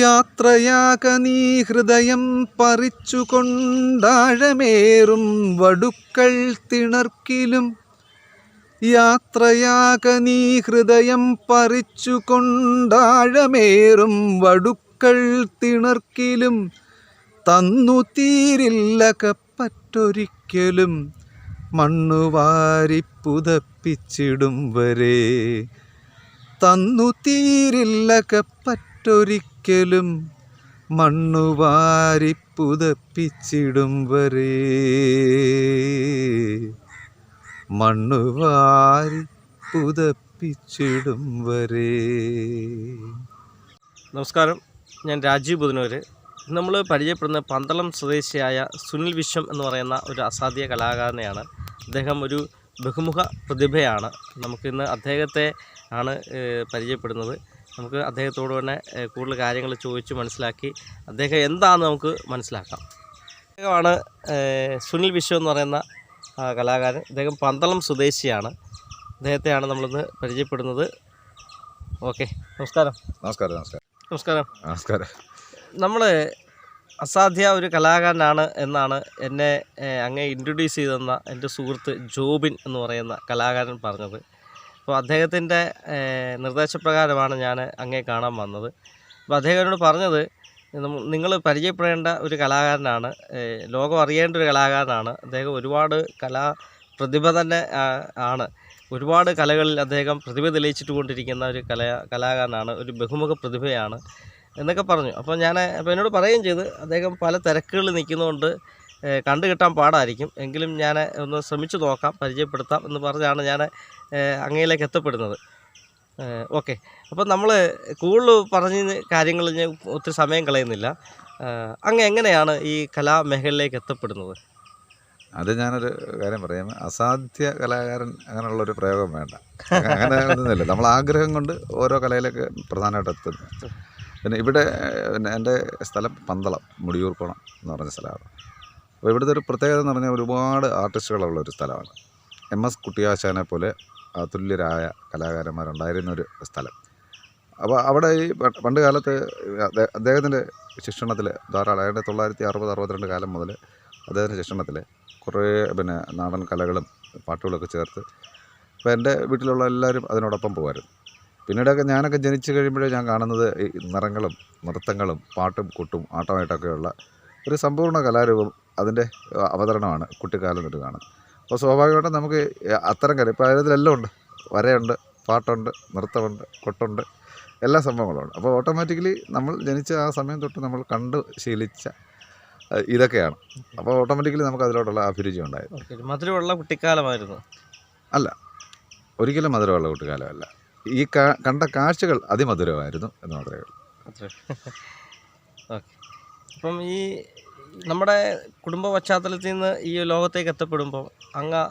യാത്രയാക നീ ഹൃദയം പറിച്ചുകൊണ്ടാഴമേറും വടുക്കൾ തിണർക്കിലും. യാത്രയാക നീ ഹൃദയം പറിച്ചുകൊണ്ടാഴമേറും വടുക്കൾ തിണർക്കിലും. തന്നു തീരില്ല കപ്പറ്റൊരിക്കലും മണ്ണുവാരി പുതപ്പിച്ചിടും വരെ. തന്നു തീരില്ല കപ്പറ്റൊരിക്കലും മണ്ണുവാരി പുതപ്പിച്ചിടും വരെ. മണ്ണുവാരി പുതപ്പിച്ചിടും വരെ. നമസ്കാരം, ഞാൻ രാജീവ് ബുധനൂര്. നമ്മൾ പരിചയപ്പെടുന്ന പന്തളം സ്വദേശിയായ സുനിൽ വിശ്വം എന്ന് പറയുന്ന ഒരു അസാധ്യ കലാകാരനെയാണ്. അദ്ദേഹം ഒരു ബഹുമുഖ പ്രതിഭയാണ്. നമുക്കിന്ന് അദ്ദേഹത്തെ ആണ് പരിചയപ്പെടുന്നത്. നമുക്ക് അദ്ദേഹത്തോട് തന്നെ കൂടുതൽ കാര്യങ്ങൾ ചോദിച്ച് മനസ്സിലാക്കി അദ്ദേഹം എന്താണെന്ന് നമുക്ക് മനസ്സിലാക്കാം. അദ്ദേഹമാണ് സുനിൽ വിശ്വം എന്ന് പറയുന്ന കലാകാരൻ. അദ്ദേഹം പന്തളം സ്വദേശിയാണ്. അദ്ദേഹത്തെയാണ് നമ്മളിന്ന് പരിചയപ്പെടുന്നത്. ഓക്കെ, നമസ്കാരം. നമസ്കാരം. നമസ്കാരം. നമസ്കാരം. നമസ്കാരം. നമ്മൾ അസാധ്യ ഒരു കലാകാരനാണ് എന്നാണ് എന്നെ അങ്ങേ ഇൻട്രൊഡ്യൂസ് ചെയ്തെന്ന എൻ്റെ സുഹൃത്ത് ജോബിൻ എന്ന് പറയുന്ന കലാകാരൻ പറഞ്ഞത്. അപ്പോൾ അദ്ദേഹത്തിൻ്റെ നിർദ്ദേശപ്രകാരമാണ് ഞാൻ അങ്ങേ കാണാൻ വന്നത്. അപ്പോൾ അദ്ദേഹം എന്നോട് പറഞ്ഞത്, നിങ്ങൾ പരിചയപ്പെടേണ്ട ഒരു കലാകാരനാണ്, ലോകം അറിയേണ്ട ഒരു കലാകാരനാണ്. അദ്ദേഹം ഒരുപാട് പ്രതിഭ തന്നെ ആണ്. ഒരുപാട് കലകളിൽ അദ്ദേഹം പ്രതിഭ തെളിയിച്ചിട്ട് കൊണ്ടിരിക്കുന്ന ഒരു കലാകാരനാണ്, ഒരു ബഹുമുഖ പ്രതിഭയാണ് എന്നൊക്കെ പറഞ്ഞു. അപ്പോൾ എന്നോട് പറയുകയും ചെയ്ത്, അദ്ദേഹം പല തിരക്കുകളിൽ നിൽക്കുന്നതുകൊണ്ട് കണ്ടു കിട്ടാൻ പാടായിരിക്കും, എങ്കിലും ഞാൻ ഒന്ന് ശ്രമിച്ചു നോക്കാം, പരിചയപ്പെടുത്താം എന്ന് പറഞ്ഞാണ് ഞാൻ അങ്ങയിലേക്ക് എത്തപ്പെടുന്നത്. ഓക്കെ, അപ്പോൾ നമ്മൾ കൂടുതൽ പറഞ്ഞ കാര്യങ്ങൾ ഞാൻ ഒത്തിരി സമയം കളയുന്നില്ല. അങ്ങ് എങ്ങനെയാണ് ഈ കലാമേഖലയിലേക്ക് എത്തപ്പെടുന്നത്? അത് ഞാനൊരു കാര്യം പറയാം. അസാധ്യ കലാകാരൻ അങ്ങനെയുള്ളൊരു പ്രയോഗം വേണ്ട. അങ്ങനെ ഒന്നുമില്ല. നമ്മൾ ആഗ്രഹം കൊണ്ട് ഓരോ കലയിലേക്ക് പ്രധാനമായിട്ട് എത്തുന്നു. പിന്നെ ഇവിടെ എൻ്റെ സ്ഥലം പന്തളം മുടിയൂർക്കോണം എന്ന് പറഞ്ഞ സ്ഥലമാണ്. അപ്പോൾ ഇവിടുത്തെ ഒരു പ്രത്യേകത എന്ന് പറഞ്ഞാൽ ഒരുപാട് ആർട്ടിസ്റ്റുകളുള്ളൊരു സ്ഥലമാണ്. MS കുട്ടിയാശാനെ പോലെ അതുല്യരായ കലാകാരന്മാരുണ്ടായിരുന്നൊരു സ്ഥലം. അപ്പോൾ അവിടെ ഈ പണ്ട് കാലത്ത് അദ്ദേഹത്തിൻ്റെ ശിക്ഷണത്തിൽ ധാരാളം 1960-62 കാലം മുതൽ അദ്ദേഹത്തിൻ്റെ ശിക്ഷണത്തിൽ കുറേ നാടൻ കലകളും പാട്ടുകളൊക്കെ ചേർത്ത് അപ്പോൾ എൻ്റെ വീട്ടിലുള്ള എല്ലാവരും അതിനോടൊപ്പം പോകുമായിരുന്നു. പിന്നീടൊക്കെ ഞാനൊക്കെ ജനിച്ചു കഴിയുമ്പോഴേ ഞാൻ കാണുന്നത് ഈ നിറങ്ങളും നൃത്തങ്ങളും പാട്ടും കൂട്ടും ആട്ടമായിട്ടൊക്കെയുള്ള ഒരു സമ്പൂർണ്ണ കലാരൂപം, അതിൻ്റെ അവതരണമാണ് കുട്ടിക്കാലം തൊട്ട് കാണുന്നത്. അപ്പോൾ സ്വാഭാവികമായിട്ടും നമുക്ക് അത്തരം കല ഇപ്പോൾ അതിലെല്ലാം ഉണ്ട്. വരയുണ്ട്, പാട്ടുണ്ട്, നൃത്തമുണ്ട്, കൊട്ടുണ്ട്, എല്ലാ സംഭവങ്ങളുണ്ട്. അപ്പോൾ ഓട്ടോമാറ്റിക്കലി നമ്മൾ ജനിച്ച ആ സമയം തൊട്ട് നമ്മൾ കണ്ട് ശീലിച്ച ഇതൊക്കെയാണ്. അപ്പോൾ ഓട്ടോമാറ്റിക്കലി നമുക്ക് അതിലോട്ടുള്ള അഭിരുചി ഉണ്ടായിരുന്നു. മധുരമുള്ള കുട്ടിക്കാലമായിരുന്നു? അല്ല, ഒരിക്കലും മധുരമുള്ള കുട്ടിക്കാലമല്ല. ഈ കണ്ട കാഴ്ചകൾ അതിമധുരമായിരുന്നു എന്ന് മാത്രമേ ഉള്ളൂ. ഓക്കെ, അപ്പം ഈ നമ്മുടെ കുടുംബ പശ്ചാത്തലത്തിൽ നിന്ന് ഈ ലോകത്തേക്ക് എത്തപ്പെടുമ്പോൾ അങ്ങ്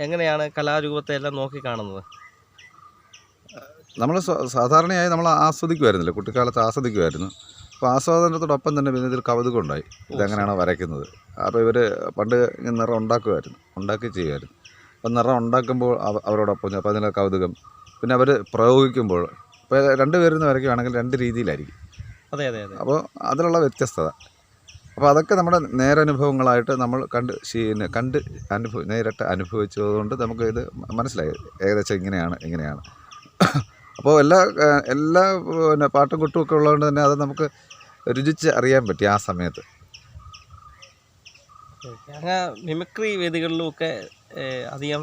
എങ്ങനെയാണ് കലാരൂപത്തെ എല്ലാം നോക്കിക്കാണുന്നത്? നമ്മൾ സാധാരണയായി നമ്മൾ ആസ്വദിക്കുമായിരുന്നില്ല, കുട്ടിക്കാലത്ത് ആസ്വദിക്കുമായിരുന്നു. അപ്പോൾ ആസ്വാദനത്തോടൊപ്പം തന്നെ പിന്നെ ഇതിൽ കൗതുകം ഉണ്ടായി, ഇതെങ്ങനെയാണ് വരയ്ക്കുന്നത്. അപ്പോൾ ഇവർ പണ്ട് നിറം ഉണ്ടാക്കി ചെയ്യുമായിരുന്നു. അപ്പോൾ നിറം ഉണ്ടാക്കുമ്പോൾ അവരോടൊപ്പം അപ്പോൾ അതിൻ്റെ കൗതുകം, പിന്നെ അവർ പ്രയോഗിക്കുമ്പോൾ ഇപ്പോൾ 2 പേരിൽ വരയ്ക്കുകയാണെങ്കിൽ 2 രീതിയിലായിരിക്കും. അതെ അതെ അതെ. അപ്പോൾ അതിലുള്ള വ്യത്യസ്തത, അപ്പോൾ അതൊക്കെ നമ്മുടെ നേരനുഭവങ്ങളായിട്ട് നമ്മൾ നേരിട്ട് അനുഭവിച്ചതുകൊണ്ട് നമുക്ക് ഇത് മനസ്സിലായി ഏകദേശം ഇങ്ങനെയാണ്. അപ്പോൾ എല്ലാ പാട്ടും കുട്ടും ഒക്കെ ഉള്ളതുകൊണ്ട് തന്നെ അത് നമുക്ക് രുചിച്ച് അറിയാൻ പറ്റി ആ സമയത്ത്. മിമിക്രി വേദികളിലുമൊക്കെ അധികം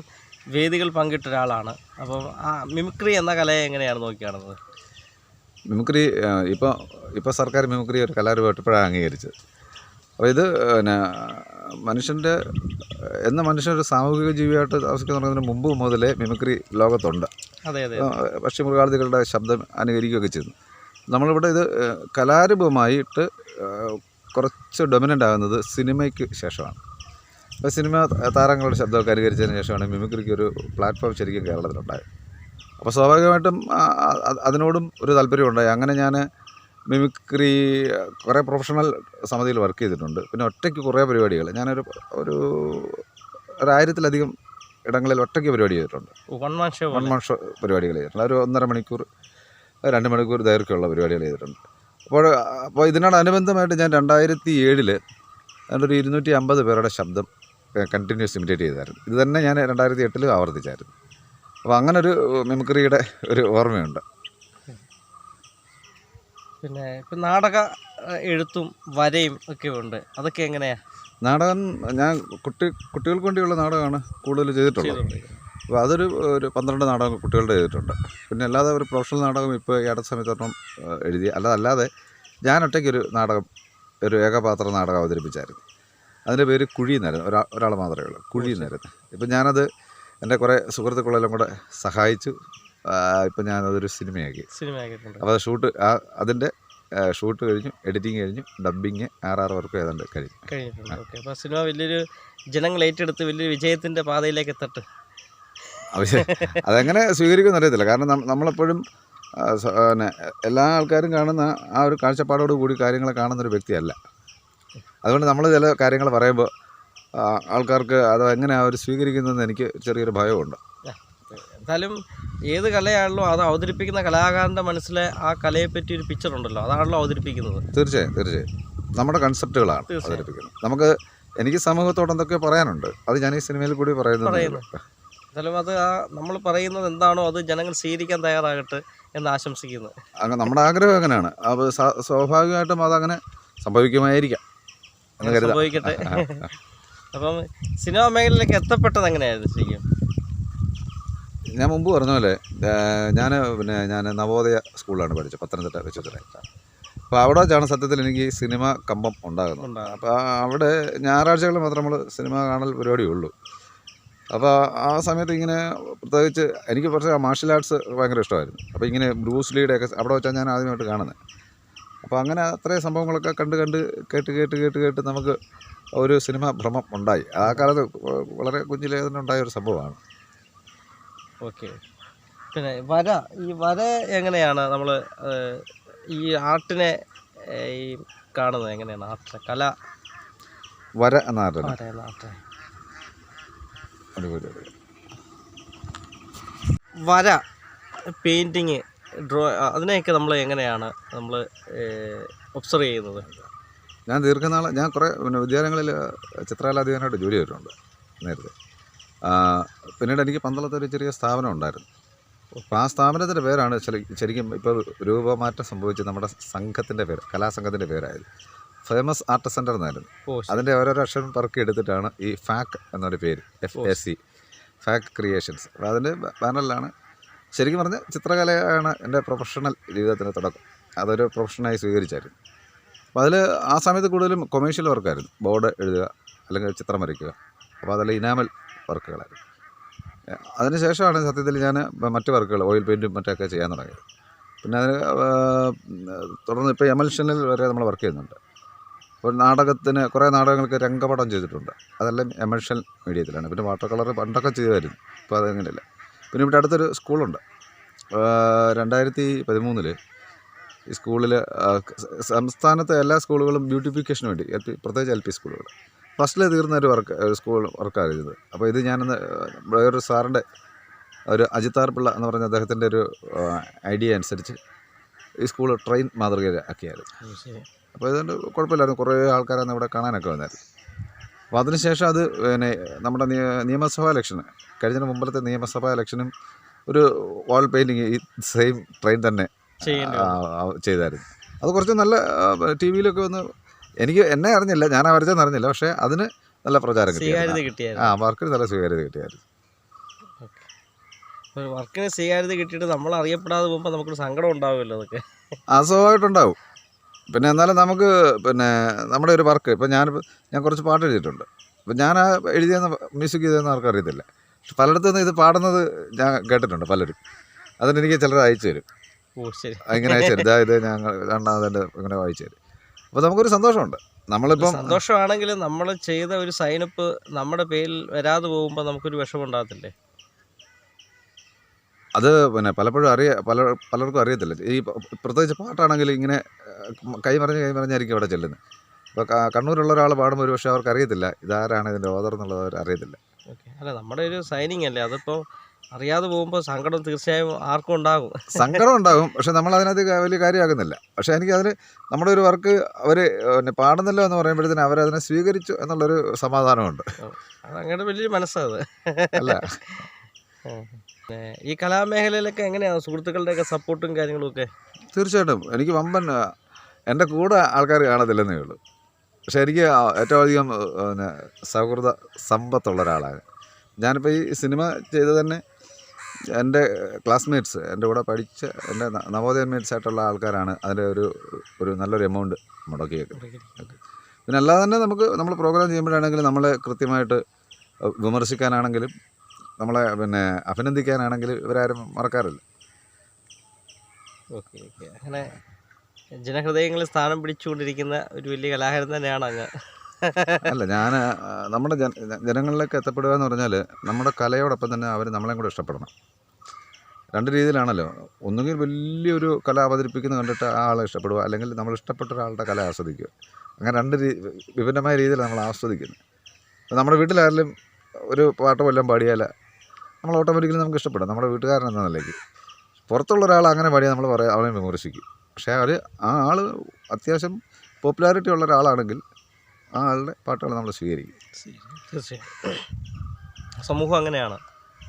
വേദികൾ പങ്കിട്ട ഒരാളാണ്. അപ്പം ആ മിമിക്രി എന്ന കലയെ എങ്ങനെയാണ് നോക്കിക്കാണുന്നത്? മിമിക്രി ഇപ്പോൾ സർക്കാർ മിമിക്രി ഒരു കലാരൂപമായിട്ട് ഇപ്പോഴാണ് അംഗീകരിച്ചത്. അപ്പോൾ ഇത് മനുഷ്യനൊരു സാമൂഹിക ജീവിയായിട്ട് താമസിക്കുന്നതിന് മുമ്പ് മുതലേ മിമിക്രി ലോകത്തുണ്ട്. അതെ അതെ. പക്ഷിമൃഗാദികളുടെ ശബ്ദം അനുകരിക്കുകയൊക്കെ ചെയ്യുന്നു. നമ്മളിവിടെ ഇത് കലാരൂപമായിട്ട് കുറച്ച് ഡൊമിനൻ്റ് ആകുന്നത് സിനിമയ്ക്ക് ശേഷമാണ്. അപ്പോൾ സിനിമ താരങ്ങളുടെ ശബ്ദമൊക്കെ അനുകരിച്ചതിന് ശേഷമാണ് മിമിക്രിക്ക് ഒരു പ്ലാറ്റ്ഫോം ശരിക്കും കേരളത്തിലുണ്ടായത്. അപ്പോൾ സ്വാഭാവികമായിട്ടും അതിനോടും ഒരു താല്പര്യമുണ്ടായി. അങ്ങനെ ഞാൻ മിമിക്രി കുറേ പ്രൊഫഷണൽ സമിതിയിൽ വർക്ക് ചെയ്തിട്ടുണ്ട്. പിന്നെ ഒറ്റയ്ക്ക് കുറേ പരിപാടികൾ ഞാനൊരു 1000-ലധികം ഇടങ്ങളിൽ ഒറ്റയ്ക്ക് പരിപാടി ചെയ്തിട്ടുണ്ട്. വൺ മാൻ ഷോ പരിപാടികൾ ചെയ്തിട്ടുണ്ട്. ഒരു 1.5 മണിക്കൂർ 2 മണിക്കൂർ ദൈർഘ്യമുള്ള പരിപാടികൾ ചെയ്തിട്ടുണ്ട്. അപ്പോൾ ഇതിനോടനുബന്ധമായിട്ട് ഞാൻ 2007 ഒരു 250 പേരുടെ ശബ്ദം കണ്ടിന്യൂസ് ഇമിറ്റേറ്റ് ചെയ്തായിരുന്നു. ഇത് തന്നെ ഞാൻ 2008 ആവർത്തിച്ചായിരുന്നു. അപ്പോൾ അങ്ങനൊരു മിമിക്രിയുടെ ഒരു ഓർമ്മയുണ്ട്. പിന്നെ ഇപ്പം നാടക എഴുത്തും വരയും ഒക്കെ ഉണ്ട്, അതൊക്കെ എങ്ങനെയാ? നാടകം ഞാൻ കുട്ടികൾക്ക് വേണ്ടിയുള്ള നാടകമാണ് കൂടുതൽ ചെയ്തിട്ടുള്ളത്. അപ്പോൾ ഒരു 12 നാടകം കുട്ടികളുടെ ചെയ്തിട്ടുണ്ട്. പിന്നെ അല്ലാതെ ഒരു പ്രൊഫഷണൽ നാടകം ഇപ്പോൾ ഈ അടുത്ത സമയത്തൊന്നും എഴുതി അല്ലാതെ ഞാൻ ഒറ്റയ്ക്കൊരു നാടകം, ഒരു ഏകപാത്ര നാടകം അവതരിപ്പിച്ചായിരുന്നു. അതിൻ്റെ പേര് കുഴി എന്നായിരുന്നു. ഒരാൾ മാത്രമേ ഉള്ളൂ, കുഴി എന്നായിരുന്നു. ഇപ്പം ഞാനത് എൻ്റെ കുറേ സുഹൃത്തുക്കളെല്ലാം കൂടെ സഹായിച്ചു. ഇപ്പം ഞാനതൊരു സിനിമയാക്കി. അപ്പോൾ അതിൻ്റെ ഷൂട്ട് കഴിഞ്ഞു, എഡിറ്റിങ് കഴിഞ്ഞു, ഡബ്ബിങ് RR വർക്ക് ഏതാണ്ട് കഴിഞ്ഞിട്ടുണ്ട്. ഓക്കെ, അപ്പോൾ സിനിമ വലിയൊരു ജനങ്ങൾ ഏറ്റെടുത്ത് വലിയൊരു വിജയത്തിൻ്റെ പാതയിലേക്ക് എത്തട്ടെ. അതെങ്ങനെ സ്വീകരിക്കുമെന്ന് അറിയത്തില്ല. കാരണം നമ്മളെപ്പോഴും പിന്നെ എല്ലാ ആൾക്കാരും കാണുന്ന ആ ഒരു കാഴ്ചപ്പാടോട് കൂടി കാര്യങ്ങളെ കാണുന്നൊരു വ്യക്തിയല്ല. അതുകൊണ്ട് നമ്മൾ ചില കാര്യങ്ങൾ പറയുമ്പോൾ ആൾക്കാർക്ക് അത് എങ്ങനെ അവർ സ്വീകരിക്കുന്നതെന്ന് എനിക്ക് ചെറിയൊരു ഭയമുണ്ട്. എന്തായാലും ഏത് കലയാണല്ലോ അത് അവതരിപ്പിക്കുന്ന കലാകാരൻ്റെ മനസ്സിലെ ആ കലയെപ്പറ്റി ഒരു പിക്ചർ ഉണ്ടല്ലോ, അതാണല്ലോ അവതരിപ്പിക്കുന്നത്. തീർച്ചയായും നമ്മുടെ കൺസെപ്റ്റുകളാണ് അവതരിപ്പിക്കുന്നത്. എനിക്ക് സമൂഹത്തോട് എന്തൊക്കെ പറയാനുണ്ട് അത് ഞാൻ ഈ സിനിമയിൽ കൂടി പറയുന്നത്. എന്തായാലും അത് നമ്മൾ പറയുന്നത് എന്താണോ അത് ജനങ്ങൾ സ്വീകരിക്കാൻ തയ്യാറാകട്ടെ എന്ന് ആശംസിക്കുന്നു. അങ്ങനെ നമ്മുടെ ആഗ്രഹം അങ്ങനെയാണ്. അപ്പോൾ സ്വാഭാവികമായിട്ടും അതങ്ങനെ സംഭവിക്കുമായിരിക്കാം എന്ന് സംഭവിക്കട്ടെ. അപ്പം സിനിമാ മേഖലയിലേക്ക് എത്തപ്പെട്ടത് എങ്ങനെയായിരുന്നു ശരിക്കും? ഞാൻ മുമ്പ് പറഞ്ഞ പോലെ ഞാൻ നവോദയ സ്കൂളിലാണ് പഠിച്ചത്, പത്തനംതിട്ട വെച്ചിട്ട്. അപ്പോൾ അവിടെ വെച്ചാണ് സത്യത്തിൽ എനിക്ക് സിനിമ കമ്പം ഉണ്ടാകുന്നത്. അപ്പോൾ അവിടെ ഞായറാഴ്ചകളിൽ മാത്രം നമ്മൾ സിനിമ കാണൽ പരിപാടിയുള്ളൂ. അപ്പോൾ ആ സമയത്ത് ഇങ്ങനെ പ്രത്യേകിച്ച് എനിക്ക് കുറച്ച് മാർഷ്യൽ ആർട്സ് ഭയങ്കര ഇഷ്ടമായിരുന്നു. അപ്പോൾ ഇങ്ങനെ ബ്രൂസ് ലീയുടെയൊക്കെ അവിടെ വെച്ചാൽ ഞാൻ ആദ്യമായിട്ട് കാണുന്നത്. അപ്പോൾ അങ്ങനെ അത്രയും സംഭവങ്ങളൊക്കെ കണ്ട് കേട്ട് നമുക്ക് ഒരു സിനിമ ഭ്രമം ഉണ്ടായി. ആ കാലത്ത് വളരെ കുഞ്ഞിലേ തന്നെ ഉണ്ടായ ഒരു സംഭവമാണ്. ഓക്കെ, പിന്നെ ഈ വര എങ്ങനെയാണ് നമ്മൾ ഈ ആർട്ടിനെ ഈ കാണുന്നത് എങ്ങനെയാണ്? ആർട്ടിനെ കല വര എന്ന ആർട്ടിനെ വര, പെയിൻറ്റിങ്, അതിനെയൊക്കെ നമ്മൾ എങ്ങനെയാണ് ഒബ്സർവ് ചെയ്യുന്നത്? ഞാൻ കുറേ വിദ്യാലയങ്ങളിൽ ചിത്രകലാധ്യാപകനായിട്ട് ജോലി ചെയ്തിട്ടുണ്ട് നേരത്തെ. പിന്നീട് എനിക്ക് പന്തളത്ത് ഒരു ചെറിയ സ്ഥാപനം ഉണ്ടായിരുന്നു. അപ്പോൾ ആ സ്ഥാപനത്തിൻ്റെ പേരാണ് ശരിക്കും ഇപ്പോൾ രൂപമാറ്റം സംഭവിച്ച് നമ്മുടെ സംഘത്തിൻ്റെ പേര്, കലാസംഘത്തിൻ്റെ പേരായത് ഫേമസ് ആർട്ട് സെൻറ്റർ എന്നായിരുന്നു. അതിൻ്റെ ഓരോരോ അക്ഷരം പറക്കി എടുത്തിട്ടാണ് ഈ ഫാക്ക് എന്നൊരു പേര്, FAC, ഫാക്ക് ക്രിയേഷൻസ്. അപ്പോൾ അതിൻ്റെ പാനലിലാണ് ശരിക്കും പറഞ്ഞാൽ ചിത്രകലയാണ് എൻ്റെ പ്രൊഫഷണൽ ജീവിതത്തിൻ്റെ തുടക്കം. അതൊരു പ്രൊഫഷനായി സ്വീകരിച്ചായിരുന്നു. അപ്പോൾ അതിൽ ആ സമയത്ത് കൂടുതലും കൊമേഴ്ഷ്യൽ വർക്കായിരുന്നു. ബോർഡ് എഴുതുക അല്ലെങ്കിൽ ചിത്രം വരയ്ക്കുക. അപ്പോൾ അതിൽ ഇനാമൽ വർക്കുകളായിരുന്നു. അതിനുശേഷമാണ് സത്യത്തിൽ ഞാൻ മറ്റ് വർക്കുകൾ, ഓയിൽ പെയിൻറ്റും മറ്റൊക്കെ ചെയ്യാൻ തുടങ്ങിയത്. പിന്നെ അതിന് തുടർന്ന് ഇപ്പോൾ എമൽഷനിൽ വരെ നമ്മൾ വർക്ക് ചെയ്യുന്നുണ്ട്. ഒരു നാടകത്തിന് കുറേ നാടകങ്ങൾക്ക് രംഗപടം ചെയ്തിട്ടുണ്ട്. അതെല്ലാം എമൽഷൻ മീഡിയത്തിലാണ്. പിന്നെ വാട്ടർ കളർ പണ്ടൊക്കെ ചെയ്യുമായിരുന്നു, ഇപ്പോൾ അതങ്ങനെയല്ല. പിന്നെ ഇവിടെ അടുത്തൊരു സ്കൂളുണ്ട്. 2013 ഈ സ്കൂളിൽ സംസ്ഥാനത്തെ എല്ലാ സ്കൂളുകളും ബ്യൂട്ടിഫിക്കേഷന് വേണ്ടി പ്രത്യേകിച്ച് LP സ്കൂളുകൾ ഫസ്റ്റിൽ തീർന്ന ഒരു സ്കൂൾ വർക്കാണ് ഇത്. അപ്പോൾ ഇത് ഞാനന്ന് വേറൊരു സാറിൻ്റെ ഒരു അജിത്താർ പിള്ള എന്ന് പറഞ്ഞ അദ്ദേഹത്തിൻ്റെ ഒരു ഐഡിയ അനുസരിച്ച് ഈ സ്കൂൾ ട്രെയിൻ മാതൃകയാക്കിയായിരുന്നു. അപ്പോൾ ഇതുകൊണ്ട് കുഴപ്പമില്ലായിരുന്നു. കുറേ ആൾക്കാരന്ന് ഇവിടെ കാണാനൊക്കെ വന്നായിരുന്നു. അപ്പോൾ അതിനുശേഷം അത് പിന്നെ നമ്മുടെ നിയമസഭാ ഇലക്ഷന് കഴിഞ്ഞതിന് മുമ്പത്തെ നിയമസഭാ ഇലക്ഷനും ഒരു വാൾ പെയിൻറ്റിങ് ഈ സെയിം ട്രെയിൻ തന്നെ ചെയ്തായിരുന്നു. അത് കുറച്ച് നല്ല TV-യിലൊക്കെ വന്ന് എന്നെ അറിഞ്ഞില്ല, ഞാൻ വരച്ചെന്ന് അറിഞ്ഞില്ല, പക്ഷേ അതിന് നല്ല പ്രചാരം കിട്ടിയായിരുന്നു. വർക്കിന് നല്ല സ്വീകാര്യത കിട്ടിയായിരുന്നു. വർക്കിന് സ്വീകാര്യത കിട്ടിയിട്ട് നമ്മൾ അറിയപ്പെടാതെ പോകുമ്പോൾ നമുക്കൊരു സങ്കടം ഉണ്ടാവുമല്ലോ. അതൊക്കെ അസ്വാഭാവികമായിട്ടുണ്ടാവും. പിന്നെ എന്നാലും നമുക്ക് നമ്മുടെ ഒരു വർക്ക് ഇപ്പം ഞാൻ കുറച്ച് പാട്ട് എഴുതിയിട്ടുണ്ട്. അപ്പം ഞാൻ എഴുതിയെന്ന് മ്യൂസിക് ചെയ്തതെന്ന് ആർക്കും അറിയത്തില്ല. പക്ഷെ പലയിടത്തു നിന്ന് ഇത് പാടുന്നത് ഞാൻ കേട്ടിട്ടുണ്ട് പലരും. അതിനെനിക്ക് ചിലർ അയച്ചു തരും. ഇങ്ങനെ അയച്ചു തരും, ഇത് ഞങ്ങൾ രണ്ടാമതെൻ്റെ ഇങ്ങനെ വായിച്ചു തരും. അപ്പോൾ നമുക്കൊരു സന്തോഷമുണ്ട്. നമ്മളിപ്പം സന്തോഷമാണെങ്കിലും നമ്മൾ ചെയ്ത ഒരു സൈനപ്പ് നമ്മുടെ പേരിൽ വരാതെ പോകുമ്പോൾ നമുക്കൊരു വിഷമം ഉണ്ടാകത്തില്ലേ? അത് പിന്നെ പലപ്പോഴും പലർക്കും അറിയത്തില്ല. ഈ പ്രത്യേകിച്ച് പാട്ടാണെങ്കിൽ ഇങ്ങനെ കൈമറിഞ്ഞായിരിക്കും അവിടെ ചെല്ലുന്നത്. ഇപ്പോൾ കണ്ണൂരുള്ള ഒരാൾ പാടുമ്പോൾ ഒരു പക്ഷേ അവർക്ക് അറിയത്തില്ല ഇതാരാണ് ഇതിൻ്റെ ഓദർ എന്നുള്ളത് അവർ അറിയത്തില്ല. അല്ല, നമ്മുടെ ഒരു സൈനിങ് അല്ലേ, അതിപ്പോൾ അറിയാതെ പോകുമ്പോൾ സങ്കടം തീർച്ചയായും ആർക്കും ഉണ്ടാകും. സങ്കടം ഉണ്ടാകും, പക്ഷെ നമ്മൾ അതിനകത്ത് വലിയ കാര്യമാക്കുന്നില്ല. പക്ഷെ എനിക്കതിന് നമ്മുടെ ഒരു വർക്ക് അവർ പാടുന്നല്ലോ എന്ന് പറയുമ്പോഴത്തേന് അവരതിനെ സ്വീകരിച്ചു എന്നുള്ളൊരു സമാധാനമുണ്ട്. അതങ്ങനെ വലിയൊരു മനസ്സാണ് അല്ല ഈ കലാമേഖലയിലൊക്കെ എങ്ങനെയാണ് സുഹൃത്തുക്കളുടെയൊക്കെ സപ്പോർട്ടും കാര്യങ്ങളും ഒക്കെ? തീർച്ചയായിട്ടും എനിക്ക് വമ്പൻ എൻ്റെ കൂടെ ആൾക്കാർ കാണത്തില്ലെന്നേ ഉള്ളൂ. പക്ഷെ എനിക്ക് ഏറ്റവും അധികം പിന്നെ സൗഹൃദ സമ്പത്തുള്ള ഒരാളാണ്. ഞാനിപ്പോൾ ഈ സിനിമ ചെയ്ത് തന്നെ എൻ്റെ ക്ലാസ്മേറ്റ്സ്, എൻ്റെ കൂടെ പഠിച്ച എൻ്റെ നവോദയ മേറ്റ്സ് ആയിട്ടുള്ള ആൾക്കാരാണ് അതിൻ്റെ ഒരു നല്ലൊരു എമൗണ്ട് മുടക്കിയേക്കുന്നത്. പിന്നെ അല്ലാതെ തന്നെ നമ്മൾ പ്രോഗ്രാം ചെയ്യുമ്പോഴാണെങ്കിലും നമ്മളെ കൃത്യമായിട്ട് വിമർശിക്കാനാണെങ്കിലും നമ്മളെ പിന്നെ അഭിനന്ദിക്കാനാണെങ്കിലും ഇവരാരും മറക്കാറില്ല. Okay okay. അങ്ങനെ ജനഹൃദയങ്ങളിൽ സ്ഥാനം പിടിച്ചുകൊണ്ടിരിക്കുന്ന ഒരു വലിയ കലാകാരൻ തന്നെയാണ് അങ്ങ്. അല്ല, ഞാൻ നമ്മുടെ ജനങ്ങളിലേക്ക് എത്തപ്പെടുക എന്ന് പറഞ്ഞാൽ നമ്മുടെ കലയോടൊപ്പം തന്നെ അവർ നമ്മളെയും കൂടെ ഇഷ്ടപ്പെടണം. രണ്ട് രീതിയിലാണല്ലോ. ഒന്നുകിൽ വലിയൊരു കല അവതരിപ്പിക്കുന്നത് കണ്ടിട്ട് ആ ആളെ ഇഷ്ടപ്പെടുക, അല്ലെങ്കിൽ നമ്മൾ ഇഷ്ടപ്പെട്ട ഒരാളുടെ കല ആസ്വദിക്കുക. അങ്ങനെ രണ്ട് വിഭിന്നമായ രീതിയിൽ നമ്മൾ ആസ്വദിക്കുന്നത്. നമ്മുടെ വീട്ടിലാരെങ്കിലും ഒരു പാട്ട് വല്ലതും പാടിയാൽ നമ്മൾ ഓട്ടോമാറ്റിക്കലി നമുക്ക് ഇഷ്ടപ്പെടും, നമ്മുടെ വീട്ടുകാരൻ എന്ന നിലയ്ക്ക്. പുറത്തുള്ള ഒരാൾ അങ്ങനെ പാടിയാൽ നമ്മൾ അവനെ വിമർശിക്കും. പക്ഷേ ആ ആൾ അത്യാവശ്യം പോപ്പുലാരിറ്റി ഉള്ള ഒരാളാണെങ്കിൽ ആ ആളുടെ പാട്ടുകൾ നമ്മൾ സ്വീകരിക്കും. തീർച്ചയായും സമൂഹം അങ്ങനെയാണ്.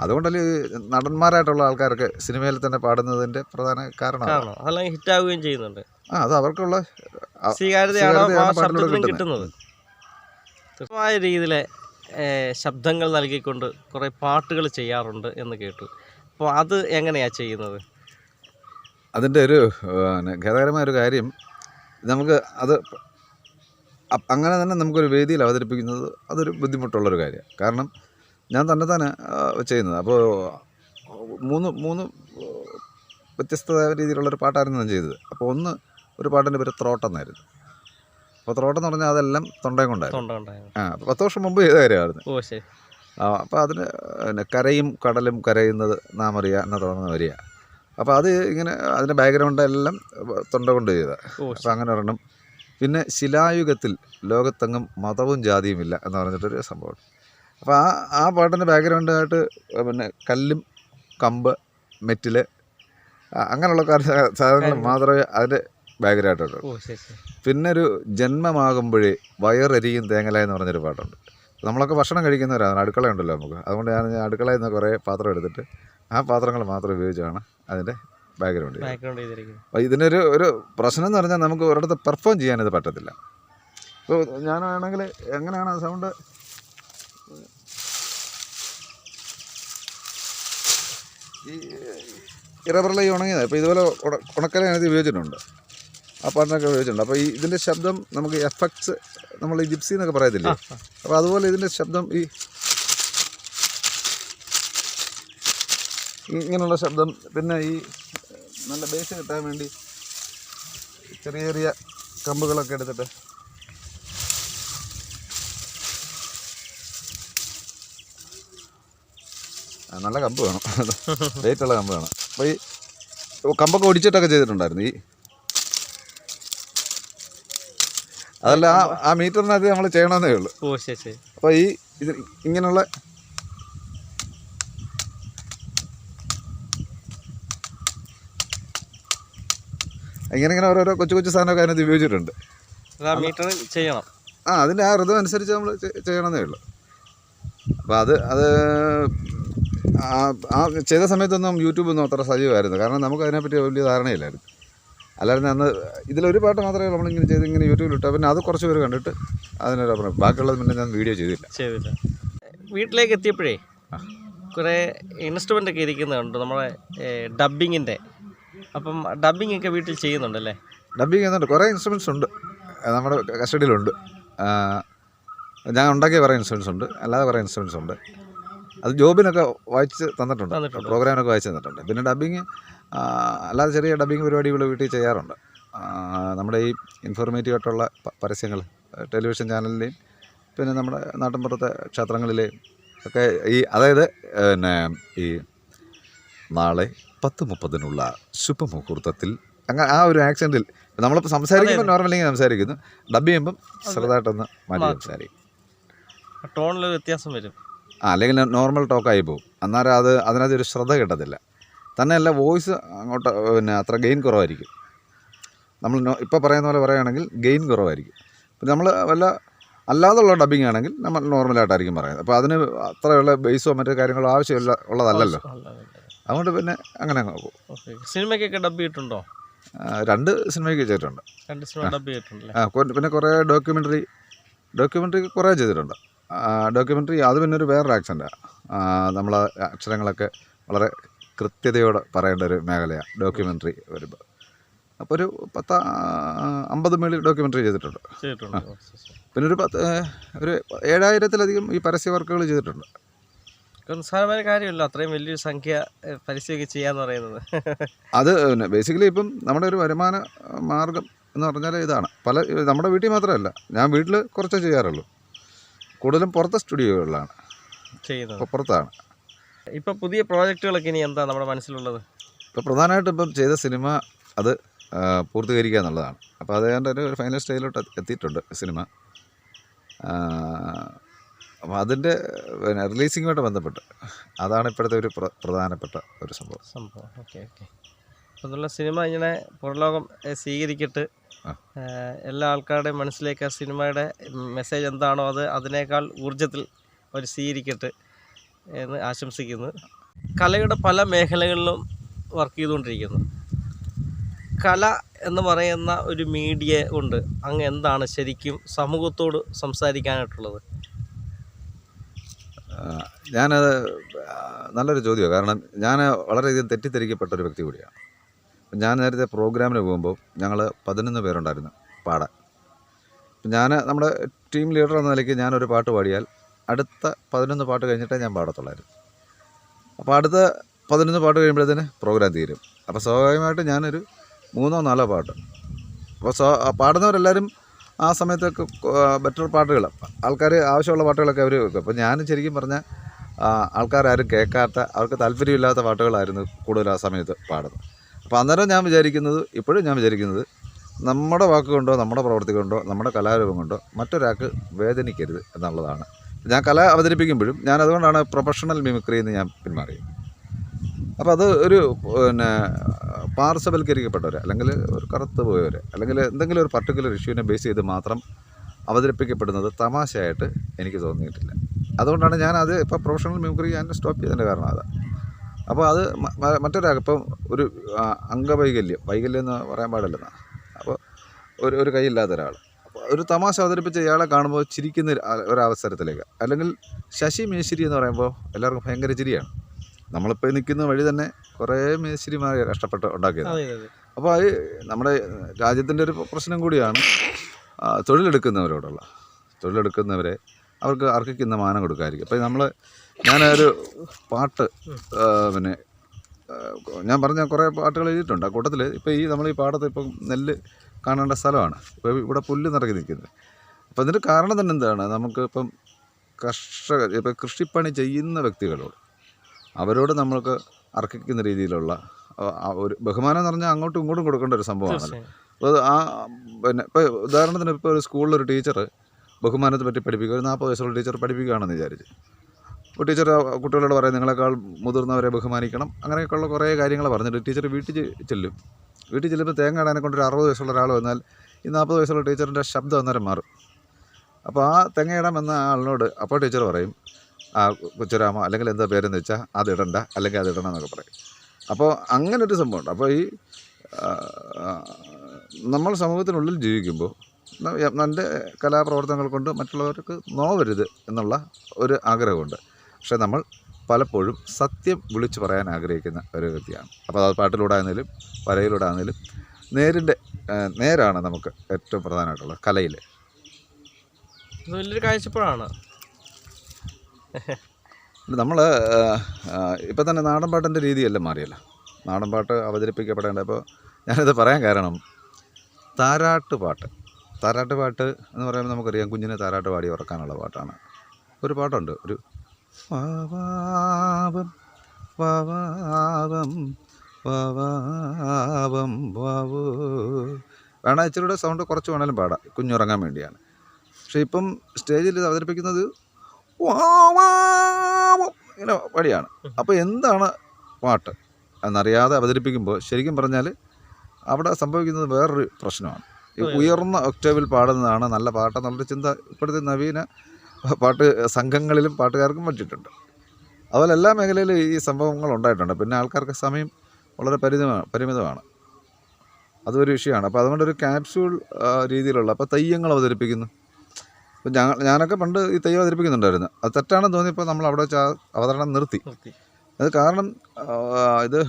അതുകൊണ്ടല്ലേ നടന്മാരായിട്ടുള്ള ആൾക്കാരൊക്കെ സിനിമയിൽ തന്നെ പാടുന്നതിൻ്റെ പ്രധാന കാരണം അതെല്ലാം ഹിറ്റാവുകയും ചെയ്യുന്നുണ്ട്. അത് അവർക്കുള്ള സ്വീകാര്യതയാണ് കിട്ടുന്നത്. കൃത്യമായ രീതിയിലെ ശബ്ദങ്ങൾ നൽകിക്കൊണ്ട് കുറേ പാട്ടുകൾ ചെയ്യാറുണ്ട് എന്ന് കേട്ടു. അപ്പോൾ അത് എങ്ങനെയാണ് ചെയ്യുന്നത്? അതിൻ്റെ ഒരു ഖേദകരമായൊരു കാര്യം, നമുക്ക് അത് അങ്ങനെ തന്നെ നമുക്കൊരു വേദിയിൽ അവതരിപ്പിക്കുന്നത് അതൊരു ബുദ്ധിമുട്ടുള്ളൊരു കാര്യമാണ്. കാരണം ഞാൻ തന്നെ ചെയ്യുന്നത്. അപ്പോൾ മൂന്ന് വ്യത്യസ്ത രീതിയിലുള്ളൊരു പാട്ടായിരുന്നു ഞാൻ ചെയ്തത്. അപ്പോൾ ഒരു പാട്ടിൻ്റെ പേര് ത്രോട്ടെന്നായിരുന്നു. അപ്പോൾ ത്രോട്ടെന്ന് പറഞ്ഞാൽ അതെല്ലാം തൊണ്ടയും കൊണ്ടായിരുന്നു. 10 വർഷം മുമ്പ് ചെയ്ത കാര്യമായിരുന്നു. അപ്പോൾ അതിന് കരയും കടലും കരയുന്നത് നാം അറിയുക എന്ന തുടങ്ങുന്ന വരിക. അപ്പോൾ അത് ഇങ്ങനെ അതിൻ്റെ ബാക്ക്ഗ്രൗണ്ട് എല്ലാം തൊണ്ട കൊണ്ട് ചെയ്തതാണ്. അപ്പോൾ അങ്ങനെ ഒരെണ്ണം. പിന്നെ ശിലായുഗത്തിൽ ലോകത്തെങ്ങും മതവും ജാതിയും ഇല്ല എന്ന് പറഞ്ഞിട്ടൊരു സംഭവം. അപ്പോൾ ആ പാട്ടിൻ്റെ ബാക്ക്ഗ്രൗണ്ടായിട്ട് പിന്നെ കല്ലും കമ്പ് മെറ്റിൽ അങ്ങനെയുള്ള സാധനങ്ങൾ മാത്രമേ അതിൻ്റെ ബാക്ക്ഗ്രൗണ്ടായിട്ടുള്ളൂ. പിന്നെ ഒരു ജന്മമാകുമ്പോഴേ വയറരിയും തേങ്ങല എന്ന് പറഞ്ഞൊരു പാട്ടുണ്ട്. നമ്മളൊക്കെ ഭക്ഷണം കഴിക്കുന്നവരാണ്, അടുക്കളയുണ്ടല്ലോ നമുക്ക്. അതുകൊണ്ട് ഞാൻ അടുക്കളയിൽ നിന്ന് കുറേ പാത്രം എടുത്തിട്ട് ആ പാത്രങ്ങൾ മാത്രം ഉപയോഗിച്ചാണ് അതിൻ്റെ ബാക്ക്ഗ്രൗണ്ട്. അപ്പോൾ ഇതിനൊരു പ്രശ്നം എന്ന് പറഞ്ഞാൽ നമുക്ക് ഒരിടത്ത് പെർഫോം ചെയ്യാനിത് പറ്റത്തില്ല. ഇപ്പോൾ ഞാനാണെങ്കിൽ എങ്ങനെയാണ് ആ സൗണ്ട് ഈ ഇറബറിലെ ഉണങ്ങിയത്. ഇപ്പോൾ ഇതുപോലെ ഉണക്കല ഞാനിത് ഉപയോഗിച്ചിട്ടുണ്ട്, ആ പാട്ടിനൊക്കെ ഉപയോഗിച്ചിട്ടുണ്ട്. അപ്പോൾ ഇതിൻ്റെ ശബ്ദം നമുക്ക് എഫക്ട്സ് നമ്മൾ ഈ ജിപ്സി എന്നൊക്കെ പറയത്തില്ലേ, അപ്പോൾ അതുപോലെ ഇതിൻ്റെ ശബ്ദം ഇങ്ങനെയുള്ള ശബ്ദം. പിന്നെ ഈ നല്ല ബേസ് കിട്ടാൻ വേണ്ടി ചെറിയ ചെറിയ കമ്പുകളൊക്കെ എടുത്തിട്ട് നല്ല കമ്പ് വേണം, വെയിറ്റുള്ള കമ്പ് വേണം. അപ്പോൾ ഈ കമ്പൊക്കെ ഒടിച്ചിട്ടൊക്കെ ചെയ്തിട്ടുണ്ടായിരുന്നു. അതല്ല ആ മീറ്ററിനകത്ത് നമ്മൾ ചെയ്യണമെന്നേ ഉള്ളൂ. അപ്പോൾ ഇത് ഇങ്ങനെയുള്ള ഇങ്ങനെ ഓരോരോ കൊച്ചു സാധനമൊക്കെ അതിനകത്ത് ഉപയോഗിച്ചിട്ടുണ്ട്. ചെയ്യണം. അതിൻ്റെ ആ ഋതം അനുസരിച്ച് നമ്മൾ ചെയ്യണമെന്നേ ഉള്ളൂ. അപ്പോൾ അത് ആ ചെയ്ത സമയത്തൊന്നും യൂട്യൂബൊന്നും അത്ര സജീവമായിരുന്നു. കാരണം നമുക്ക് അതിനെപ്പറ്റി വലിയ ധാരണയില്ലായിരുന്നു. അല്ലായിരുന്നു അന്ന് ഇതിലൊരു പാട്ട് മാത്രമേ നമ്മളിങ്ങനെ ചെയ്ത് ഇങ്ങനെ യൂട്യൂബിലിട്ടു. പിന്നെ അത് കുറച്ച് പേര് കണ്ടിട്ട് അതിനൊരു അഭിപ്രായം. ബാക്കിയുള്ളത് പിന്നെ ഞാൻ വീഡിയോ ചെയ്തില്ല. വീട്ടിലേക്ക് എത്തിയപ്പോഴേ കുറേ ഇൻസ്ട്രുമെൻ്റ് ഒക്കെ ഇരിക്കുന്നുണ്ട് നമ്മുടെ ഡബ്ബിങ്ങിൻ്റെ. അപ്പം ഡബ്ബിങ് ഒക്കെ വീട്ടിൽ ചെയ്യുന്നുണ്ടല്ലേ? ഡബ്ബിങ് ചെയ്യുന്നുണ്ട്. കുറേ ഇൻസ്ട്രുമെൻറ്റ്സ് ഉണ്ട് നമ്മുടെ കസ്റ്റഡിയിലുണ്ട്. ഞാൻ ഉണ്ടാക്കിയ കുറേ ഇൻസ്ട്രുമെൻറ്റ്സ് ഉണ്ട്, അല്ലാതെ കുറേ ഇൻസ്ട്രുമെൻറ്റ്സ് ഉണ്ട്. അത് ജോബിനൊക്കെ വായിച്ച് തന്നിട്ടുണ്ട്, പ്രോഗ്രാമിനൊക്കെ വായിച്ച് തന്നിട്ടുണ്ട്. പിന്നെ ഡബ്ബിങ് അല്ലാതെ ചെറിയ ഡബ്ബിങ് പരിപാടികൾ വീട്ടിൽ ചെയ്യാറുണ്ട്. നമ്മുടെ ഈ ഇൻഫോർമേറ്റീവ് ആയിട്ടുള്ള പരസ്യങ്ങൾ ടെലിവിഷൻ ചാനലിലെയും പിന്നെ നമ്മുടെ നാട്ടിൻപുറത്തെ ക്ഷേത്രങ്ങളിലെയും ഒക്കെ അതായത് പിന്നെ ഈ നാളെ 10:30 ശുഭമുഹൂർത്തത്തിൽ അങ്ങനെ ആ ഒരു ആക്സെൻറ്റിൽ നമ്മളിപ്പോൾ സംസാരിക്കുമ്പോൾ നോർമലി സംസാരിക്കുന്നു, ഡബ് ചെയ്യുമ്പം ചെറുതായിട്ടൊന്ന് മാറ്റി സംസാരിക്കും. ടോണിലൊരു വ്യത്യാസം വരും. അല്ലെങ്കിൽ നോർമൽ ടോക്കായി പോകും. അന്നേരം അതിനകത്ത് ഒരു ശ്രദ്ധ കിട്ടത്തില്ല. തന്നെയല്ല വോയിസ് അങ്ങോട്ട് പിന്നെ അത്ര ഗെയിൻ കുറവായിരിക്കും. നമ്മൾ ഇപ്പോൾ പറയുന്ന പോലെ പറയുകയാണെങ്കിൽ ഗെയിൻ കുറവായിരിക്കും. പിന്നെ നമ്മൾ അല്ലാതുള്ള ഡബ്ബിംഗ് ആണെങ്കിൽ നമ്മൾ നോർമലായിട്ടായിരിക്കും പറയുന്നത്. അപ്പോൾ അതിന് അത്രയുള്ള ബേസോ മറ്റു കാര്യങ്ങളോ ഉള്ളതല്ലല്ലോ. അതുകൊണ്ട് പിന്നെ അങ്ങനെ അങ്ങ് പോകും. സിനിമയ്ക്കൊക്കെ ഡബ് ചെയ്തിട്ടുണ്ടോ? 2 സിനിമയ്ക്ക് ചെയ്തിട്ടുണ്ട്. 2 സിനിമ ഡബ് ചെയ്തിട്ടുണ്ടല്ലേ? പിന്നെ കുറേ ഡോക്യുമെൻ്ററി കുറേ ചെയ്തിട്ടുണ്ട്. ഡോക്യുമെൻ്ററി അത് പിന്നെ ഒരു വേറൊരു ആക്സെൻ്റാണ്. നമ്മൾ അക്ഷരങ്ങളൊക്കെ വളരെ കൃത്യതയോടെ പറയേണ്ട ഒരു മേഖലയാണ് ഡോക്യുമെൻ്ററി വരുമ്പോൾ. അപ്പോൾ ഒരു 50 മേളിൽ ഡോക്യുമെൻ്ററി ചെയ്തിട്ടുണ്ട്. പിന്നെ ഒരു 7000-ത്തിലധികം ഈ പരസ്യ വർക്കുകൾ ചെയ്തിട്ടുണ്ട്. നിസ്സാരമായ കാര്യമല്ല അത്രയും വലിയൊരു സംഖ്യ പരസ്യമൊക്കെ ചെയ്യാന്ന് പറയുന്നത്. അത് പിന്നെ ബേസിക്കലി ഇപ്പം നമ്മുടെ ഒരു വരുമാന മാർഗം എന്ന് പറഞ്ഞാൽ ഇതാണ്. നമ്മുടെ വീട്ടിൽ മാത്രമല്ല, ഞാൻ വീട്ടിൽ കുറച്ചേ ചെയ്യാറുള്ളൂ. കൂടുതലും പുറത്തെ സ്റ്റുഡിയോകളിലാണ് ചെയ്യുന്നത്. ഇപ്പോൾ പുറത്താണ്. ഇപ്പോൾ പുതിയ പ്രോജക്റ്റുകളൊക്കെ ഇനി എന്താ നമ്മുടെ മനസ്സിലുള്ളത്? ഇപ്പോൾ പ്രധാനമായിട്ടും ഇപ്പം ചെയ്ത സിനിമ അത് പൂർത്തീകരിക്കുക എന്നുള്ളതാണ്. അപ്പോൾ അതുകൊണ്ട് ഒരു ഫൈനൽ സ്റ്റേജിലോട്ട് എത്തിയിട്ടുണ്ട് സിനിമ. അപ്പോൾ അതിൻ്റെ പിന്നെ റിലീസിങ്ങുമായിട്ട് ബന്ധപ്പെട്ട് അതാണ് ഇപ്പോഴത്തെ ഒരു പ്രധാനപ്പെട്ട ഒരു സംഭവം. ഓക്കെ. അതുള്ള സിനിമ ഇങ്ങനെ പുറലോകം സ്വീകരിക്കട്ട്, എല്ലാ ആൾക്കാരുടെയും മനസ്സിലേക്ക് ആ സിനിമയുടെ മെസ്സേജ് എന്താണോ അതിനേക്കാൾ ഊർജ്ജത്തിൽ അവർ സ്വീകരിക്കട്ട് എന്ന് ആശംസിക്കുന്നു. കലയുടെ പല മേഖലകളിലും വർക്ക് ചെയ്തുകൊണ്ടിരിക്കുന്നു. കല എന്ന് പറയുന്ന ഒരു മീഡിയ കൊണ്ട് അങ്ങ് എന്താണ് ശരിക്കും സമൂഹത്തോട് സംസാരിക്കാനായിട്ടുള്ളത്? ഞാനത് നല്ലൊരു ചോദ്യമാണ്. കാരണം ഞാൻ വളരെയധികം തെറ്റിദ്ധരിക്കപ്പെട്ട ഒരു വ്യക്തി കൂടിയാണ്. ഞാൻ നേരത്തെ പ്രോഗ്രാമിന് പോകുമ്പോൾ ഞങ്ങൾ 11 പേരുണ്ടായിരുന്നു പാടാൻ. ഞാൻ നമ്മുടെ ടീം ലീഡർ എന്ന നിലയ്ക്ക് ഞാനൊരു പാട്ട് പാടിയാൽ അടുത്ത 11 പാട്ട് കഴിഞ്ഞിട്ടേ ഞാൻ പാടത്തുള്ളായിരുന്നു. അപ്പോൾ അടുത്ത 11 പാട്ട് കഴിയുമ്പോഴത്തേന് പ്രോഗ്രാം തീരും. അപ്പോൾ സ്വാഭാവികമായിട്ട് ഞാനൊരു 3-4 പാട്ട്. അപ്പോൾ പാടുന്നവരെല്ലാവരും ആ സമയത്തൊക്കെ ബെറ്റർ പാട്ടുകൾ, ആൾക്കാർ ആവശ്യമുള്ള പാട്ടുകളൊക്കെ അവർ വെക്കും. അപ്പോൾ ഞാൻ ശരിക്കും പറഞ്ഞാൽ ആൾക്കാരും കേൾക്കാത്ത, അവർക്ക് താല്പര്യമില്ലാത്ത പാട്ടുകളായിരുന്നു കൂടുതൽ ആ സമയത്ത് പാടുന്നത്. അപ്പോൾ അന്നേരം ഇപ്പോഴും ഞാൻ വിചാരിക്കുന്നത് നമ്മുടെ വാക്കുകൊണ്ടോ നമ്മുടെ പ്രവൃത്തി കൊണ്ടോ നമ്മുടെ കലാരൂപം കൊണ്ടോ മറ്റൊരാൾക്ക് വേദനിക്കരുത് എന്നുള്ളതാണ്. ഞാൻ കല അവതരിപ്പിക്കുമ്പോഴും ഞാൻ അതുകൊണ്ടാണ് പ്രൊഫഷണൽ മിമിക്രിയിൽ നിന്ന് ഞാൻ പിന്മാറിയത്. അപ്പോൾ അത് ഒരു പിന്നെ പാർശ്വവൽക്കരിക്കപ്പെട്ടവർ, അല്ലെങ്കിൽ ഒരു കറുത്ത് പോയവർ, അല്ലെങ്കിൽ എന്തെങ്കിലും ഒരു പർട്ടിക്കുലർ ഇഷ്യൂവിനെ ബേസ് ചെയ്ത് മാത്രം അവതരിപ്പിക്കപ്പെടുന്നത് തമാശയായിട്ട് എനിക്ക് തോന്നിയിട്ടില്ല. അതുകൊണ്ടാണ് ഞാനത് ഇപ്പോൾ പ്രൊഫഷണൽ മിമിക്രി ഞാൻ സ്റ്റോപ്പ് ചെയ്തതിൻ്റെ കാരണം അതാണ്. അപ്പോൾ അത് മറ്റൊരാൾക്ക് ഇപ്പം ഒരു വൈകല്യം എന്ന് പറയാൻ പാടില്ലെന്നാ. അപ്പോൾ ഒരു കൈയില്ലാത്ത ഒരാൾ അപ്പോൾ ഒരു തമാശ അവതരിപ്പിച്ച ഇയാളെ കാണുമ്പോൾ ചിരിക്കുന്ന ഒരവസരത്തിലേക്ക്, അല്ലെങ്കിൽ ശശി മേശ്ശേരി എന്ന് പറയുമ്പോൾ എല്ലാവർക്കും ഭയങ്കര ചിരിയാണ്. നമ്മളിപ്പോൾ നിൽക്കുന്ന വഴി തന്നെ കുറേ മേശ്ശേരിമാരെ കഷ്ടപ്പെട്ട് ഉണ്ടാക്കിയത്. അപ്പോൾ അത് നമ്മുടെ രാജ്യത്തിൻ്റെ ഒരു പ്രശ്നം കൂടിയാണ്. തൊഴിലെടുക്കുന്നവരെ അവർക്ക് അർഹിക്കുന്ന മാനം കൊടുക്കാതിരിക്കും. അപ്പോൾ ഞാനൊരു പാട്ട് പിന്നെ ഞാൻ പറഞ്ഞ കുറേ പാട്ടുകൾ എഴുതിയിട്ടുണ്ട്. ആ കൂട്ടത്തിൽ ഇപ്പോൾ നമ്മൾ ഈ പാടത്ത് ഇപ്പം നെല്ല് കാണേണ്ട സ്ഥലമാണ്. ഇപ്പോൾ ഇവിടെ പുല്ല് നിറഞ്ഞ് നിൽക്കുന്നത്. അപ്പോൾ അതിൻ്റെ കാരണം തന്നെ എന്താണ്, നമുക്കിപ്പം ഇപ്പോൾ കൃഷിപ്പണി ചെയ്യുന്ന വ്യക്തികളോട് അവരോട് നമ്മൾക്ക് അർഹിക്കുന്ന രീതിയിലുള്ള ഒരു ബഹുമാനം എന്ന് പറഞ്ഞാൽ അങ്ങോട്ടും ഇങ്ങോട്ടും കൊടുക്കേണ്ട ഒരു സംഭവമാണല്ലോ. അപ്പോൾ പിന്നെ ഇപ്പോൾ ഉദാഹരണത്തിന് ഇപ്പോൾ ഒരു സ്കൂളിലൊരു ടീച്ചർ ബഹുമാനത്തെ പറ്റി പഠിപ്പിക്കുക, ഒരു 40 വയസ്സുള്ള ടീച്ചർ പഠിപ്പിക്കുകയാണെന്ന് വിചാരിച്ച്, അപ്പോൾ ടീച്ചർ കുട്ടികളോട് പറയും നിങ്ങളെക്കാൾ മുതിർന്നവരെ ബഹുമാനിക്കണം, അങ്ങനെയൊക്കെയുള്ള കുറേ കാര്യങ്ങൾ പറഞ്ഞിട്ട് ടീച്ചർ വീട്ടിൽ ചെല്ലുമ്പോൾ തേങ്ങ ഇടാനെ കൊണ്ട് ഒരു 60 വയസ്സുള്ള ഒരാൾ വന്നാൽ ഈ 40 വയസ്സുള്ള ടീച്ചറിൻ്റെ ശബ്ദം അന്നേരം മാറും. അപ്പോൾ ആ തേങ്ങയിടാൻ വന്ന ആളിനോട് അപ്പോൾ ടീച്ചർ പറയും കൊച്ചുരാമ, അല്ലെങ്കിൽ എന്താ പേരെന്ന് വെച്ചാൽ അതിടണ്ട, അല്ലെങ്കിൽ അതിടണം എന്നൊക്കെ പറയും. അപ്പോൾ അങ്ങനൊരു സംഭവമുണ്ട്. അപ്പോൾ നമ്മൾ സമൂഹത്തിനുള്ളിൽ ജീവിക്കുമ്പോൾ എൻ്റെ കലാപ്രവർത്തനങ്ങൾ കൊണ്ട് മറ്റുള്ളവർക്ക് നോവരുത് എന്നുള്ള ഒരു ആഗ്രഹമുണ്ട്. പക്ഷേ നമ്മൾ പലപ്പോഴും സത്യം വിളിച്ചു പറയാൻ ആഗ്രഹിക്കുന്ന ഒരു വ്യക്തിയാണ്. അപ്പോൾ അത് പാട്ടിലൂടെ ആണെങ്കിലും വരയിലൂടെ ആണെങ്കിലും നേരാണ് നമുക്ക് ഏറ്റവും പ്രധാനമായിട്ടുള്ളത് കലയിൽ. വലിയൊരു കാഴ്ചപ്പാടാണ്. നമ്മൾ ഇപ്പം തന്നെ നാടൻപാട്ടിൻ്റെ രീതിയെല്ലാം മാറിയല്ലോ. നാടൻപാട്ട് അവതരിപ്പിക്കപ്പെടേണ്ട. അപ്പോൾ ഞാനിത് പറയാൻ കാരണം താരാട്ടുപാട്ട് എന്ന് പറയുമ്പോൾ നമുക്കറിയാം കുഞ്ഞിനെ താരാട്ട് പാടി ഉറക്കാനുള്ള പാട്ടാണ്. ഒരു പാട്ടുണ്ട്, ഒരു വാവാവം വാവാവം വാവാവം വാവോ, വേണം ഇച്ചിരിയുടെ സൗണ്ട് കുറച്ച് വേണേലും പാടാം, കുഞ്ഞുറങ്ങാൻ വേണ്ടിയാണ്. പക്ഷേ ഇപ്പം സ്റ്റേജിൽ ഇത് അവതരിപ്പിക്കുന്നത് വാവാവം ഇങ്ങനെ വഴിയാണ്. അപ്പോൾ എന്താണ് പാട്ട് എന്നറിയാതെ അവതരിപ്പിക്കുമ്പോൾ ശരിക്കും പറഞ്ഞാൽ അവിടെ സംഭവിക്കുന്നത് വേറൊരു പ്രശ്നമാണ്. ഈ ഉയർന്ന ഒക്ടേവിൽ പാടുന്നതാണ് നല്ല പാട്ടെന്നുള്ളൊരു ചിന്ത ഇപ്പോഴത്തെ നവീന പാട്ട് സംഘങ്ങളിലും പാട്ടുകാർക്കും പറ്റിയിട്ടുണ്ട്. അതുപോലെ എല്ലാ മേഖലയിലും ഈ സംഭവങ്ങൾ ഉണ്ടായിട്ടുണ്ട്. പിന്നെ ആൾക്കാർക്ക് സമയം വളരെ പരിമിതമാണ്, അതൊരു വിഷയമാണ്. അപ്പോൾ അതുകൊണ്ടൊരു ക്യാപ്സ്യൂൾ രീതിയിലുള്ള അപ്പോൾ തെയ്യങ്ങൾ അവതരിപ്പിക്കുന്നു. അപ്പോൾ ഞാനൊക്കെ പണ്ട് ഈ തെയ്യം അവതരിപ്പിക്കുന്നുണ്ടായിരുന്നു. അത് തെറ്റാണെന്ന് തോന്നിയപ്പോൾ നമ്മൾ അവിടെ വെച്ച് ആ അവതരണം നിർത്തി. അത് കാരണം ഇത്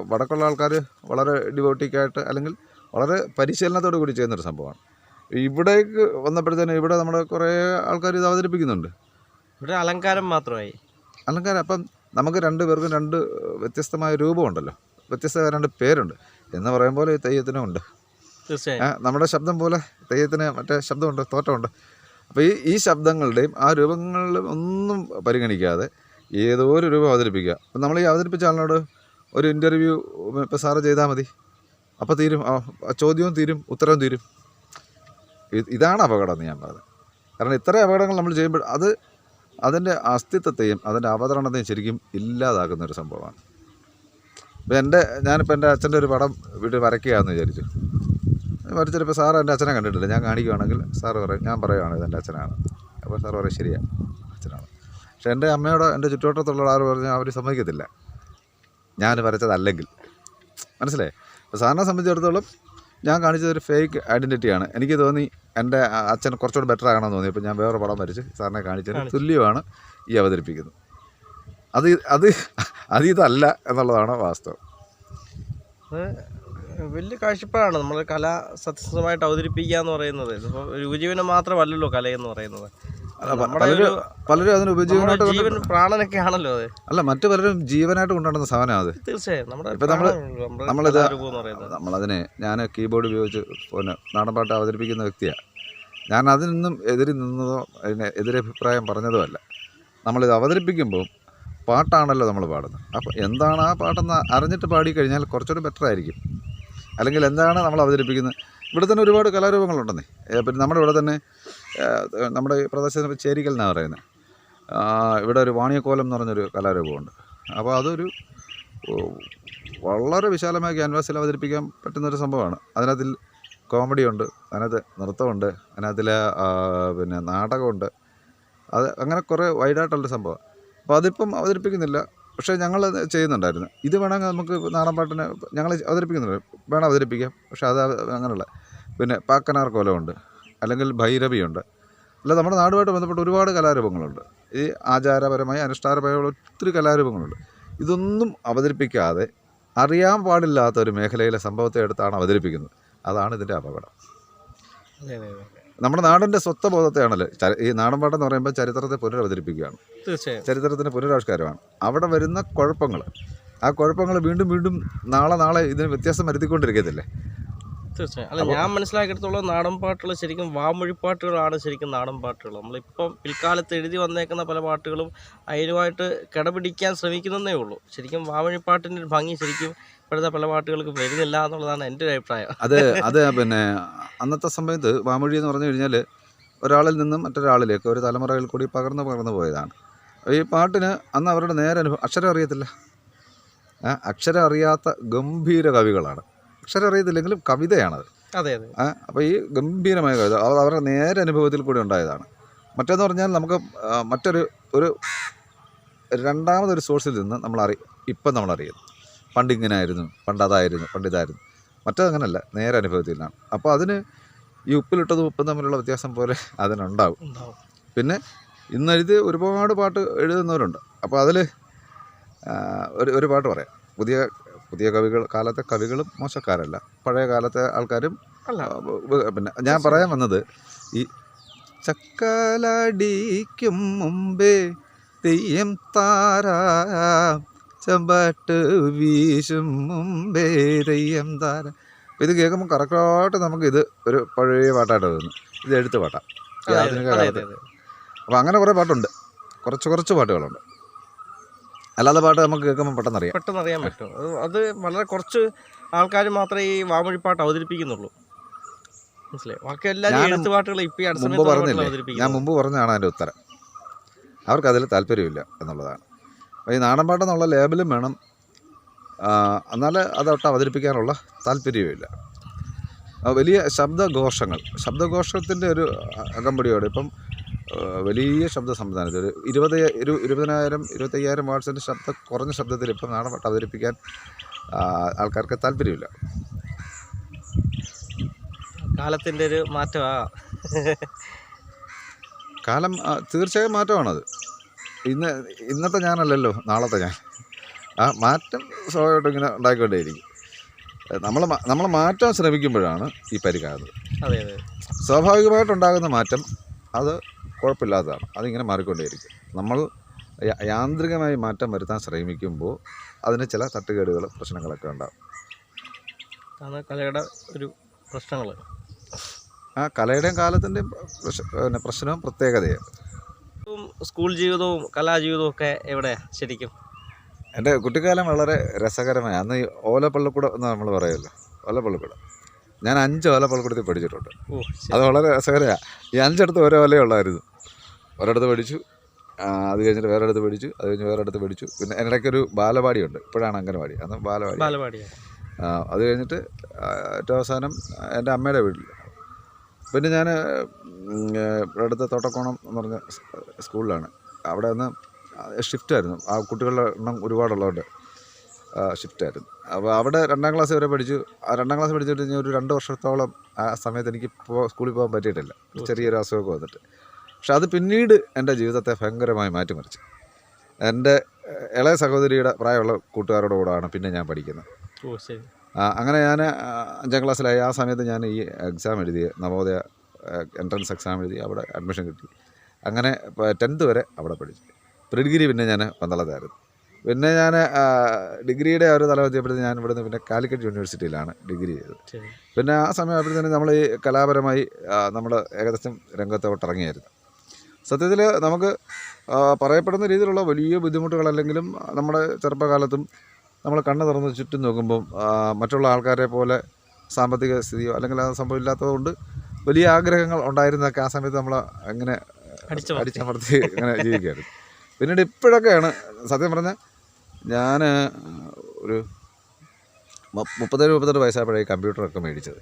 വടക്കുള്ള ആൾക്കാർ വളരെ ഡിവോട്ടിക്കായിട്ട് അല്ലെങ്കിൽ വളരെ പരിശീലനത്തോടു കൂടി ചെയ്യുന്നൊരു സംഭവമാണ്. ഇവിടേക്ക് വന്നപ്പോഴത്തേനും ഇവിടെ നമ്മുടെ കുറേ ആൾക്കാർ ഇത് അവതരിപ്പിക്കുന്നുണ്ട്. ഇവിടെ അലങ്കാരം മാത്രമായി അലങ്കാരം. അപ്പം നമുക്ക് രണ്ട് പേർക്കും രണ്ട് വ്യത്യസ്തമായ രൂപമുണ്ടല്ലോ, വ്യത്യസ്ത രണ്ട് പേരുണ്ട് എന്ന് പറയും പോലെ ഈ തെയ്യത്തിനും ഉണ്ട്. തീർച്ചയായും നമ്മുടെ ശബ്ദം പോലെ തെയ്യത്തിന് മറ്റേ ശബ്ദമുണ്ട്, തോറ്റമുണ്ട്. അപ്പോൾ ഈ ശബ്ദങ്ങളുടെയും ആ രൂപങ്ങളിലും ഒന്നും പരിഗണിക്കാതെ ഏതോ ഒരു രൂപം അവതരിപ്പിക്കുക. അപ്പം നമ്മൾ ഈ അവതരിപ്പിച്ച ആളിനോട് ഒരു ഇൻ്റർവ്യൂ ഇപ്പോൾ സാറ് ചെയ്താൽ മതി, അപ്പോൾ തീരും, ചോദ്യവും തീരും, ഉത്തരവും തീരും. ഇതാണ് അപകടം എന്ന് ഞാൻ പറഞ്ഞത്. കാരണം ഇത്രയും അപകടങ്ങൾ നമ്മൾ ചെയ്യുമ്പോൾ അതിൻ്റെ അസ്തിത്വത്തെയും അതിൻ്റെ അവതരണത്തെയും ശരിക്കും ഇല്ലാതാക്കുന്നൊരു സംഭവമാണ്. ഇപ്പോൾ ഞാനിപ്പോൾ എൻ്റെ അച്ഛൻ്റെ ഒരു പടം വീട്ടിൽ വരയ്ക്കുകയാണെന്ന് വിചാരിച്ചു. വരച്ചിട്ടിപ്പോൾ സാറ് എൻ്റെ അച്ഛനെ കണ്ടിട്ടില്ല, ഞാൻ കാണിക്കുകയാണെങ്കിൽ സാറ് പറയും, ഞാൻ പറയുകയാണ് ഇതെൻ്റെ അച്ഛനാണ്. അപ്പോൾ സാറ് പറയും ശരിയാണ്, അച്ഛനാണ്. പക്ഷേ എൻ്റെ അമ്മയോടോ എൻ്റെ ചുറ്റുവട്ടത്തുള്ള ആൾ പറഞ്ഞാൽ അവർ സമ്മതിക്കത്തില്ല ഞാൻ വരച്ചതല്ലെങ്കിൽ. മനസ്സിലായി? അപ്പോൾ സാറിനെ സംബന്ധിച്ചിടത്തോളം ഞാൻ കാണിച്ചതൊരു ഫേക്ക് ഐഡൻറ്റിറ്റിയാണ്. എനിക്ക് തോന്നി എൻ്റെ അച്ഛൻ കുറച്ചുകൂടി ബെറ്റർ ആകണമെന്ന് തോന്നി. അപ്പോൾ ഞാൻ വേറെ പടം വരച്ച് സാറിനെ കാണിച്ചതിന് തുല്യമാണ് ഈ അവതരിപ്പിക്കുന്നത്. അത് ഇതല്ല എന്നുള്ളതാണ് വാസ്തവം. വലിയ കാഴ്ചപ്പാടാണ് നമ്മൾ കല സത്യസന്ധമായിട്ട് അവതരിപ്പിക്കുക എന്ന് പറയുന്നത്. ഇതിപ്പോൾ ഒരു ഉപജീവനം മാത്രമല്ലല്ലോ കലയെന്ന് പറയുന്നത്. പലരും അതിന് ഉപജീവനമായിട്ട് ജീവൻ പ്രാണനൊക്കെ ആണല്ലോ അത്. അല്ല, മറ്റു പലരും ജീവനായിട്ട് കൊണ്ടുവരുന്ന സാധനമാണ് അത്. തീർച്ചയായും ഇപ്പം നമ്മളതിനെ ഞാൻ കീബോർഡ് ഉപയോഗിച്ച് പിന്നെ നാടൻപാട്ട് അവതരിപ്പിക്കുന്ന വ്യക്തിയാണ്. ഞാൻ അതിൽ നിന്നും എതിരി നിന്നതോ അതിന് എതിരഭിപ്രായം പറഞ്ഞതോ അല്ല. നമ്മളിത് അവതരിപ്പിക്കുമ്പോൾ പാട്ടാണല്ലോ നമ്മൾ പാടുന്നത്. അപ്പോൾ എന്താണ് ആ പാട്ടെന്ന് അറിഞ്ഞിട്ട് പാടിക്കഴിഞ്ഞാൽ കുറച്ചുകൂടി ബെറ്റർ ആയിരിക്കും. അല്ലെങ്കിൽ എന്താണ് നമ്മൾ അവതരിപ്പിക്കുന്നത്. ഇവിടെ തന്നെ ഒരുപാട് കലാരൂപങ്ങളുണ്ടെന്നേ. പിന്നെ നമ്മുടെ ഇവിടെ തന്നെ നമ്മുടെ ഈ പ്രദേശത്ത് ചേരിക്കൽ എന്നാണ് പറയുന്നത്. ഇവിടെ ഒരു വാണിയക്കോലം എന്ന് പറഞ്ഞൊരു കലാരൂപമുണ്ട്. അപ്പോൾ അതൊരു വളരെ വിശാലമായ ക്യാൻവാസിൽ അവതരിപ്പിക്കാൻ പറ്റുന്നൊരു സംഭവമാണ്. അതിനകത്തിൽ കോമഡിയുണ്ട്, അതിനകത്ത് നൃത്തമുണ്ട്, അതിനകത്തിൽ പിന്നെ നാടകമുണ്ട്. അത് അങ്ങനെ കുറേ വൈഡായിട്ടുള്ളൊരു സംഭവമാണ്. അപ്പോൾ അതിപ്പം അവതരിപ്പിക്കുന്നില്ല, പക്ഷേ ഞങ്ങൾ ചെയ്യുന്നുണ്ടായിരുന്നു. ഇത് വേണമെങ്കിൽ നമുക്ക് നാടൻ പാട്ടിനെ ഞങ്ങൾ അവതരിപ്പിക്കുന്നുണ്ട്, വേണം അവതരിപ്പിക്കാം. പക്ഷേ അത് അങ്ങനെയുള്ള പിന്നെ പാക്കനാർ കോലമുണ്ട്, അല്ലെങ്കിൽ ഭൈരവിയുണ്ട്. അല്ല, നമ്മുടെ നാടുമായിട്ട് ബന്ധപ്പെട്ട് ഒരുപാട് കലാരൂപങ്ങളുണ്ട്. ഈ ആചാരപരമായി അനുഷ്ഠാനപരമായ ഒത്തിരി കലാരൂപങ്ങളുണ്ട്. ഇതൊന്നും അവതരിപ്പിക്കാതെ അറിയാൻ പാടില്ലാത്ത ഒരു മേഖലയിലെ സംഭവത്തെ എടുത്താണ് അവതരിപ്പിക്കുന്നത്. അതാണ് ഇതിൻ്റെ അപകടം. നമ്മുടെ നാടിൻ്റെ സ്വത്വബോധത്തെയാണല്ലോ ഈ നാടൻ പാട്ടെന്ന് പറയുമ്പോൾ ചരിത്രത്തെ പുനരവതരിപ്പിക്കുകയാണ്. തീർച്ചയായും ചരിത്രത്തിൻ്റെ പുനരാവിഷ്കാരമാണ്. അവിടെ വരുന്ന കുഴപ്പങ്ങൾ, ആ കുഴപ്പങ്ങൾ വീണ്ടും നാളെ ഇതിന് വ്യത്യാസം വരുത്തിക്കൊണ്ടിരിക്കത്തില്ലേ. തീർച്ചയായും. അല്ല, ഞാൻ മനസ്സിലാക്കിയെടുത്തോളം നാടൻ പാട്ടുകൾ ശരിക്കും വാമൊഴിപ്പാട്ടുകളാണ് ശരിക്കും നാടൻ പാട്ടുകൾ. നമ്മളിപ്പം പിൽക്കാലത്ത് എഴുതി വന്നേക്കുന്ന പല പാട്ടുകളും അതിനുമായിട്ട് കിടപിടിക്കാൻ ശ്രമിക്കുന്നതേ ഉള്ളൂ. ശരിക്കും വാമൊഴിപ്പാട്ടിൻ്റെ ഒരു ഭംഗി ശരിക്കും ഇപ്പോഴത്തെ പല പാട്ടുകൾക്ക് വരുന്നില്ല എന്നുള്ളതാണ് എൻ്റെ ഒരു അഭിപ്രായം. അത് പിന്നെ അന്നത്തെ സമയത്ത് വാമൊഴി എന്ന് പറഞ്ഞു കഴിഞ്ഞാൽ ഒരാളിൽ നിന്നും മറ്റൊരാളിലേക്ക് ഒരു തലമുറയിൽ കൂടി പകർന്നു പോയതാണ്. ഈ പാട്ടിന് അന്ന് അവരുടെ നേരെ അനുഭവം, അക്ഷരം അറിയത്തില്ല, അക്ഷരം അറിയാത്ത ഗംഭീര കവികളാണ്. അക്ഷരം അറിയത്തില്ലെങ്കിലും കവിതയാണത്. അതെ. അപ്പോൾ ഈ ഗംഭീരമായ കവിത അത് അവരുടെ നേരെ അനുഭവത്തിൽ കൂടി ഉണ്ടായതാണ്. മറ്റേന്ന് പറഞ്ഞാൽ നമുക്ക് ഒരു രണ്ടാമതൊരു സോഴ്സിൽ നിന്ന് ഇപ്പം നമ്മളറിയുന്നു. പണ്ടിങ്ങനായിരുന്നു, പണ്ടിതായിരുന്നു. മറ്റേതങ്ങനല്ല, നേരെ അനുഭവത്തിലാണ്. അപ്പോൾ അതിന് ഈ ഉപ്പിലിട്ടതും ഉപ്പും തമ്മിലുള്ള വ്യത്യാസം പോലെ അതിനുണ്ടാവും. പിന്നെ ഇന്നെഴുതി ഒരുപാട് പാട്ട് എഴുതുന്നവരുണ്ട്. അപ്പോൾ അതിൽ ഒരു പാട്ട് പറയാം. പുതിയ കാലത്തെ കവികളും മോശക്കാരല്ല, പഴയ കാലത്തെ ആൾക്കാരും അല്ല. പിന്നെ ഞാൻ പറയാൻ വന്നത് ഈ ചക്കലടിക്കും മുമ്പേ തെയ്യം താരാ ചെമ്പട്ട് വീശും മുമ്പേ തെയ്യം താര. ഇത് കേൾക്കുമ്പോൾ കറക്റ്റായിട്ട് നമുക്കിത് ഒരു പഴയ പാട്ടായിട്ട് തോന്നുന്നു. ഇത് എഴുത്ത് പാട്ടാണ് ഈ ആധുനിക കാലത്ത്. അപ്പോൾ അങ്ങനെ കുറേ പാട്ടുണ്ട്, കുറച്ച് പാട്ടുകളുണ്ട്. അല്ലാതെ പാട്ട് നമുക്ക് കേൾക്കുമ്പോൾ പെട്ടെന്ന് അറിയാൻ പറ്റും. അത് വളരെ കുറച്ച് ആൾക്കാർ മാത്രമേ ഈ വാമൊഴിപ്പാട്ട് അവതരിപ്പിക്കുന്നുള്ളൂ. മനസ്സിലായി? ബാക്കി എല്ലാവരും എഴുത്ത് പാട്ടുകൾ ഇപ്പം ഞാൻ മുമ്പ് പറഞ്ഞതാണ് അതിൻ്റെ ഉത്തരം. അവർക്കതിൽ താല്പര്യമില്ല എന്നുള്ളതാണ്. അപ്പോൾ ഈ നാടൻ പാട്ടെന്നുള്ള ലേബലും വേണം, എന്നാൽ അതൊട്ട് അവതരിപ്പിക്കാനുള്ള താല്പര്യവുമില്ല. വലിയ ശബ്ദഘോഷത്തിൻ്റെ ഒരു അകമ്പടിയോടെ ഇപ്പം വലിയ ശബ്ദ സംവിധാനത്തിൽ ഒരു 20,000-25,000 വാട്ട്സിൻ്റെ കുറഞ്ഞ ശബ്ദത്തിൽ ഇപ്പം നാടൻ പാട്ട് അവതരിപ്പിക്കാൻ ആൾക്കാർക്ക് താല്പര്യമില്ല. കാലത്തിൻ്റെ ഒരു മാറ്റമാണ്. കാലം തീർച്ചയായും മാറ്റമാണത്. ഇന്നത്തെ ഞാനല്ലല്ലോ നാളത്തെ ഞാൻ. ആ മാറ്റം സ്വാഭാവികമായിട്ടും ഇങ്ങനെ ഉണ്ടായിക്കൊണ്ടേയിരിക്കും. നമ്മൾ മാറ്റാൻ ശ്രമിക്കുമ്പോഴാണ് ഈ പരിക്കാകുന്നത്. അതെ അതെ, സ്വാഭാവികമായിട്ടുണ്ടാകുന്ന മാറ്റം അത് കുഴപ്പമില്ലാത്തതാണ്, അതിങ്ങനെ മാറിക്കൊണ്ടേയിരിക്കും. നമ്മൾ യാന്ത്രികമായി മാറ്റം വരുത്താൻ ശ്രമിക്കുമ്പോൾ അതിന് ചില തട്ടുകേടുകൾ പ്രശ്നങ്ങളൊക്കെ ഉണ്ടാകും. അതാണ് കലയുടെ ഒരു പ്രശ്നങ്ങൾ. ആ കലയുടെയും കാലത്തിൻ്റെയും പ്രശ്നവും പ്രത്യേകതയാണ്. സ്കൂൾ ജീവിതവും കലാജീവിതവും ഒക്കെ എവിടെയാണ് ശരിക്കും? എൻ്റെ കുട്ടിക്കാലം വളരെ രസകരമായി. അന്ന് ഈ ഓലപ്പള്ളിക്കൂടം എന്ന് നമ്മൾ പറയുമല്ലോ, ഓലപ്പള്ളിക്കൂടം. ഞാൻ 5 ഓലപ്പള്ളിക്കൂടത്തിൽ പഠിച്ചിട്ടുണ്ട്. അത് വളരെ രസകരമാണ്. ഈ 5 ഓരോ ഓലയേ ഉള്ളായിരുന്നു. ഒരിടത്ത് പഠിച്ചു, അത് കഴിഞ്ഞിട്ട് വേറെ അടുത്ത് പഠിച്ചു, അത് കഴിഞ്ഞ് വേറെ അടുത്ത് പഠിച്ചു. പിന്നെ ഇടയ്ക്കൊരു ബാലവാടിയുണ്ട്, ഇപ്പോഴാണ് അംഗനവാടി, അന്ന് ബാലവാടി. അത് കഴിഞ്ഞിട്ട് ഏറ്റവും അവസാനം എൻ്റെ അമ്മയുടെ വീട്ടിൽ. പിന്നെ ഞാൻ അടുത്ത തോട്ടക്കോണം എന്ന് പറഞ്ഞ സ്കൂളിലാണ്. അവിടെ നിന്ന് ഷിഫ്റ്റായിരുന്നു. ആ കുട്ടികളുടെ എണ്ണം ഒരുപാടുള്ളതുകൊണ്ട് ഷിഫ്റ്റായിരുന്നു. അപ്പോൾ അവിടെ 2ാം ക്ലാസ് വരെ പഠിച്ചു. ആ 2ാം ക്ലാസ് പഠിച്ചിട്ട് ഞാൻ ഒരു 2 വർഷത്തോളം ആ സമയത്ത് എനിക്ക് സ്കൂളിൽ പോകാൻ പറ്റിയിട്ടില്ല, ചെറിയൊരു അസുഖമൊക്കെ വന്നിട്ട്. പക്ഷെ അത് പിന്നീട് എൻ്റെ ജീവിതത്തെ ഭയങ്കരമായി മാറ്റിമറിച്ചു. എൻ്റെ ഇളയ സഹോദരിയുടെ പ്രായമുള്ള കൂട്ടുകാരുടെ കൂടെയാണ് പിന്നെ ഞാൻ പഠിക്കുന്നത്. അങ്ങനെ ഞാൻ 5ാം ക്ലാസ്സിലായി. ആ സമയത്ത് ഞാൻ ഈ എക്സാം എഴുതി, നവോദയ എൻട്രൻസ് എക്സാം എഴുതി, അവിടെ അഡ്മിഷൻ കിട്ടി. അങ്ങനെ 10th വരെ അവിടെ പഠിച്ചു. പ്രീ ഡിഗ്രി പിന്നെ ഞാൻ പന്തളത്തായിരുന്നു. പിന്നെ ഞാൻ ഡിഗ്രിയുടെ ഒരു തലം എത്തിയപ്പോഴത്തേക്ക് ഞാൻ ഇവിടുന്ന് പിന്നെ കാലിക്കറ്റ് യൂണിവേഴ്സിറ്റിയിലാണ് ഡിഗ്രി ചെയ്തത്. പിന്നെ ആ സമയമായപ്പോഴത്തേനും നമ്മൾ ഈ കലാപരമായി നമ്മൾ ഏകദേശം രംഗത്തോട്ട് ഇറങ്ങിയായിരുന്നു. സത്യത്തിൽ നമുക്ക് പറയപ്പെടുന്ന രീതിയിലുള്ള വലിയ ബുദ്ധിമുട്ടുകളല്ലെങ്കിലും നമ്മുടെ ചെറുപ്പകാലത്തും നമ്മൾ കണ്ണ് തുറന്ന് ചുറ്റും നോക്കുമ്പം മറ്റുള്ള ആൾക്കാരെ പോലെ സാമ്പത്തിക സ്ഥിതിയോ അല്ലെങ്കിൽ ആ സംഭവം ഇല്ലാത്തതുകൊണ്ട് വലിയ ആഗ്രഹങ്ങൾ ഉണ്ടായിരുന്നതൊക്കെ ആ സമയത്ത് നമ്മൾ അങ്ങനെ അടിച്ചമർത്തി അങ്ങനെ ജീവിക്കുകയായിരുന്നു. പിന്നീട് ഇപ്പോഴൊക്കെയാണ് സത്യം പറഞ്ഞാൽ ഞാൻ ഒരു 37 വയസ്സായപ്പോഴേ കമ്പ്യൂട്ടറൊക്കെ മേടിച്ചത്.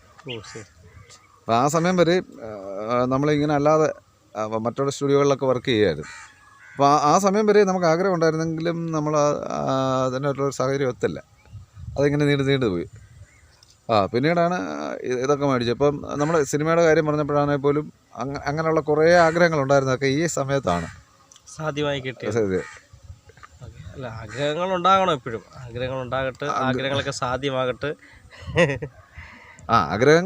അപ്പോൾ ആ സമയം വരെ നമ്മളിങ്ങനെ അല്ലാതെ മറ്റുള്ള സ്റ്റുഡിയോകളിലൊക്കെ വർക്ക് ചെയ്യുമായിരുന്നു. അപ്പോൾ ആ സമയം വരെ നമുക്ക് ആഗ്രഹം ഉണ്ടായിരുന്നെങ്കിലും നമ്മൾ അതിനുള്ള സാഹചര്യം ഒത്തില്ല. അതിങ്ങനെ നീണ്ടു പോയി. പിന്നീടാണ് ഇതൊക്കെ മേടിച്ചത്. ഇപ്പം നമ്മൾ സിനിമയുടെ കാര്യം പറഞ്ഞപ്പോഴാണെങ്കിൽ പോലും അങ്ങനെയുള്ള കുറേ ആഗ്രഹങ്ങളുണ്ടായിരുന്നതൊക്കെ ഈ സമയത്താണ് സാധ്യമായി കിട്ടിയത്. അല്ല, ആഗ്രഹങ്ങൾ ഉണ്ടാകണം എപ്പോഴും. ആഗ്രഹങ്ങൾ ഉണ്ടാകട്ടെ, ആഗ്രഹങ്ങളൊക്കെ സാധ്യമാകട്ടെ. ആഗ്രഹം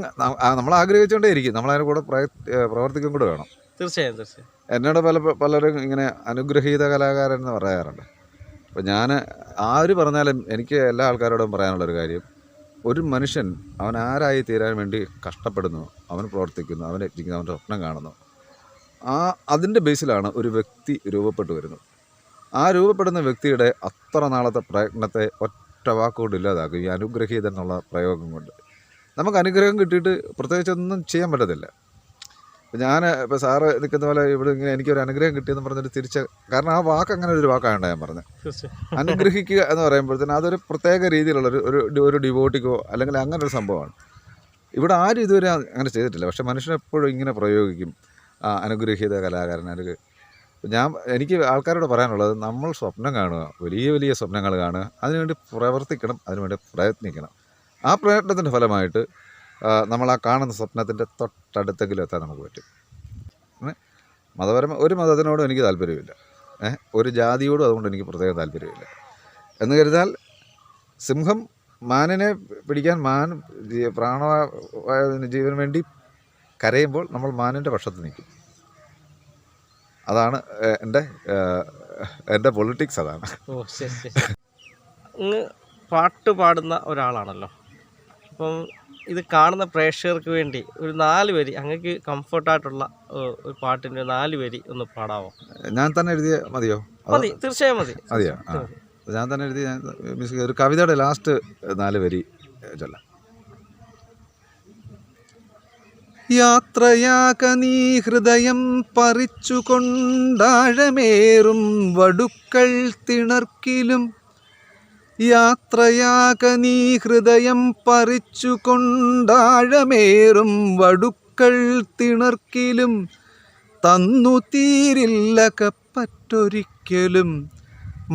നമ്മൾ ആഗ്രഹിച്ചുകൊണ്ടേ ഇരിക്കും, നമ്മളതിനെ കൂടെ പ്രവർത്തിക്കും കൂടെ വേണം. തീർച്ചയായും. എന്നോട് പലരും ഇങ്ങനെ അനുഗ്രഹീത കലാകാരൻ എന്ന് പറയാറുണ്ട്. അപ്പോൾ ഞാൻ ആര് പറഞ്ഞാലും എനിക്ക് എല്ലാ ആൾക്കാരോടും പറയാനുള്ളൊരു കാര്യം, ഒരു മനുഷ്യൻ അവൻ ആരായി തീരാൻ വേണ്ടി കഷ്ടപ്പെടുന്നു, അവൻ പ്രവർത്തിക്കുന്നു, അവൻ എത്തിക്കുന്നു, അവൻ്റെ സ്വപ്നം കാണുന്നു, അതിൻ്റെ ബേസിലാണ് ഒരു വ്യക്തി രൂപപ്പെട്ടു വരുന്നത്. ആ രൂപപ്പെടുന്ന വ്യക്തിയുടെ അത്ര നാളത്തെ പ്രയത്നത്തെ ഒറ്റ വാക്കുകൊണ്ട് ഇല്ലാതാക്കും ഈ അനുഗ്രഹീതൻ എന്നുള്ള പ്രയോഗം കൊണ്ട്. നമുക്ക് അനുഗ്രഹം കിട്ടിയിട്ട് പ്രത്യേകിച്ചൊന്നും ചെയ്യാൻ പറ്റത്തില്ല. ഞാൻ ഇപ്പോൾ സാറ് നിൽക്കുന്ന പോലെ ഇവിടെ ഇങ്ങനെ എനിക്കൊരു അനുഗ്രഹം കിട്ടിയെന്ന് പറഞ്ഞിട്ട് കാരണം ആ വാക്ക് അങ്ങനെ ഒരു വാക്കാണ് ഞാൻ പറഞ്ഞത്. അനുഗ്രഹിക്കുക എന്ന് പറയുമ്പോഴത്തേന് അതൊരു പ്രത്യേക രീതിയിലുള്ള ഒരു ഡിവോട്ടിക്കോ അല്ലെങ്കിൽ അങ്ങനെ ഒരു സംഭവമാണ്. ഇവിടെ ആരും ഇതുവരെ അങ്ങനെ ചെയ്തിട്ടില്ല. പക്ഷേ മനുഷ്യനെപ്പോഴും ഇങ്ങനെ പ്രയോഗിക്കും, അനുഗ്രഹീത കലാകാരൻ. എനിക്ക് ആൾക്കാരോട് പറയാനുള്ളത്, നമ്മൾ സ്വപ്നം കാണുക, വലിയ വലിയ സ്വപ്നങ്ങൾ കാണുക, അതിനുവേണ്ടി പ്രവർത്തിക്കണം, അതിനുവേണ്ടി പ്രയത്നിക്കണം. ആ പ്രയത്നത്തിൻ്റെ ഫലമായിട്ട് നമ്മൾ ആ കാണുന്ന സ്വപ്നത്തിൻ്റെ തൊട്ടടുത്തെങ്കിലും എത്താൻ നമുക്ക് പറ്റും. ഒരു മതത്തിനോടും എനിക്ക് താല്പര്യമില്ല, ഒരു ജാതിയോടും അതുകൊണ്ട് എനിക്ക് പ്രത്യേക താല്പര്യമില്ല. എന്ന് കരുതാൽ സിംഹം മാനിനെ പിടിക്കാൻ ജീവന് വേണ്ടി കരയുമ്പോൾ നമ്മൾ മാനിൻ്റെ പക്ഷത്ത് നിൽക്കും. അതാണ് എൻ്റെ പൊളിറ്റിക്സ്. അതാണ്. അങ്ങ് പാട്ട് പാടുന്ന ഒരാളാണല്ലോ. അപ്പം ഇത് കാണുന്ന പ്രേക്ഷകർക്ക് വേണ്ടി ഒരു 4 വരി അങ്ങക്ക് കംഫർട്ടായിട്ടുള്ള ഒരു പാട്ടിൻ്റെ 4 വരി ഒന്ന് പാടാമോ? ഞാൻ തന്നെ എഴുതിയ മതിയോ? മതി, തീർച്ചയായും മതിയോ? ഞാൻ തന്നെ എഴുതി ഒരു കവിതയുടെ ലാസ്റ്റ് 4 വരി ചൊല്ലാം. യാത്രയാക നീ ഹൃദയം പറിച്ചുകൊണ്ടാഴമേറും വടുക്കൾ തിണർക്കിലും. യാത്രയാക നീ ഹൃദയം പറിച്ചുകൊണ്ടാഴമേറും വടുക്കൾ തിണർക്കിലും. തന്നു തീരില്ല കപ്പറ്റൊരിക്കലും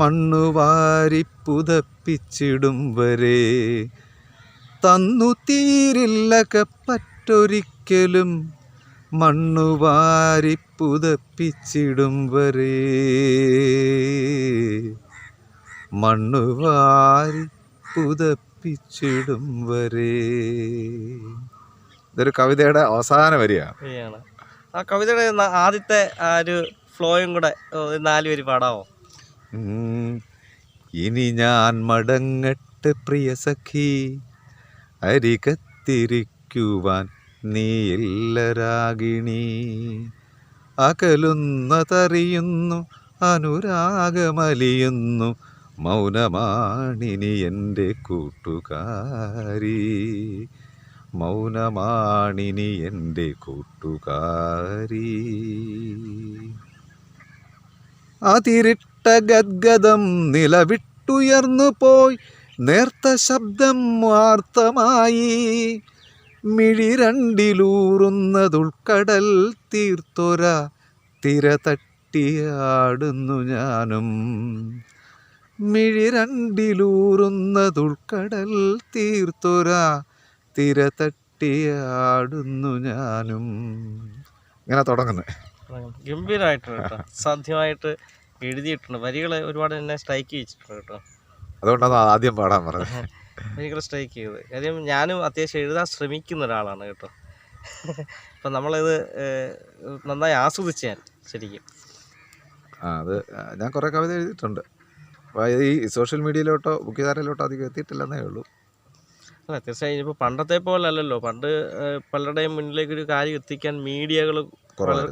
മണ്ണുവാരി പുതപ്പിച്ചിടും വരെ. തന്നു തീരില്ല കപ്പറ്റൊരിക്കലും മണ്ണുവാരി പുതപ്പിച്ചിടും വരെ. മണ്ണുവാരി പുതപ്പിച്ചിടും വരെ. ഇതൊരു കവിതയുടെ അവസാന വരിയാണ്. ശരിയാണ്. ആ കവിതയുടെ ആദ്യത്തെ ആ ഒരു ഫ്ലോയും കൂടെ 4 വരി പാടാമോ? ഇനി ഞാൻ മടങ്ങട്ടെ പ്രിയ സഖി, അരികത്തിരിക്കുവാൻ നീയില്ല രാഗിണി. അകലുന്നതറിയുന്നു അനുരാഗമലിയുന്നു, മൗനമാണിനി എൻ്റെ കൂട്ടുകാരി. മൗനമാണിനി എൻ്റെ കൂട്ടുകാരി. അതിരിട്ട ഗദ്ഗദം നിലവിട്ടുയർന്നു പോയി, നേർത്ത ശബ്ദം വാർത്തമായി. മിഴിരണ്ടിലൂറുന്നതുൾക്കടൽ തീർത്തൊര തിര തട്ടിയാടുന്നു ഞാനും. മിഴിരണ്ടിലൂറുന്നതുൾക്കടൽ തീർത്തൊര തിര തട്ടിയാടുന്നു ഞാനും. ഇങ്ങനെ തുടങ്ങുന്നത് ഗംഭീരമായിട്ടുണ്ട് കേട്ടോ. സാധ്യമായിട്ട് എഴുതിയിട്ടുണ്ട്. വരികൾ ഒരുപാട് എന്നെ സ്ട്രൈക്ക് ചെയ്യിച്ചിട്ടുണ്ട് കേട്ടോ. അതുകൊണ്ടാണ് ആദ്യം പാടാൻ പറഞ്ഞത്. വരികൾ സ്ട്രൈക്ക് ചെയ്തത്. കാര്യം ഞാനും അത്യാവശ്യം എഴുതാൻ ശ്രമിക്കുന്ന ഒരാളാണ് കേട്ടോ. അപ്പം നമ്മളിത് നന്നായി ആസ്വദിച്ച് ഞാൻ ശരിക്കും. അത് ഞാൻ കുറേ കവിത എഴുതിയിട്ടുണ്ട്. അപ്പോൾ ഈ സോഷ്യൽ മീഡിയയിലോട്ടോ മുഖ്യധാരയിലോട്ടോ അധികം എത്തിയിട്ടില്ലെന്നേ ഉള്ളൂ. അല്ല, തീർച്ചയായും ഇപ്പോൾ പണ്ടത്തെ പോലെ അല്ലല്ലോ. പണ്ട് പലരുടെയും മുന്നിലേക്കൊരു കാര്യം എത്തിക്കാൻ മീഡിയകൾ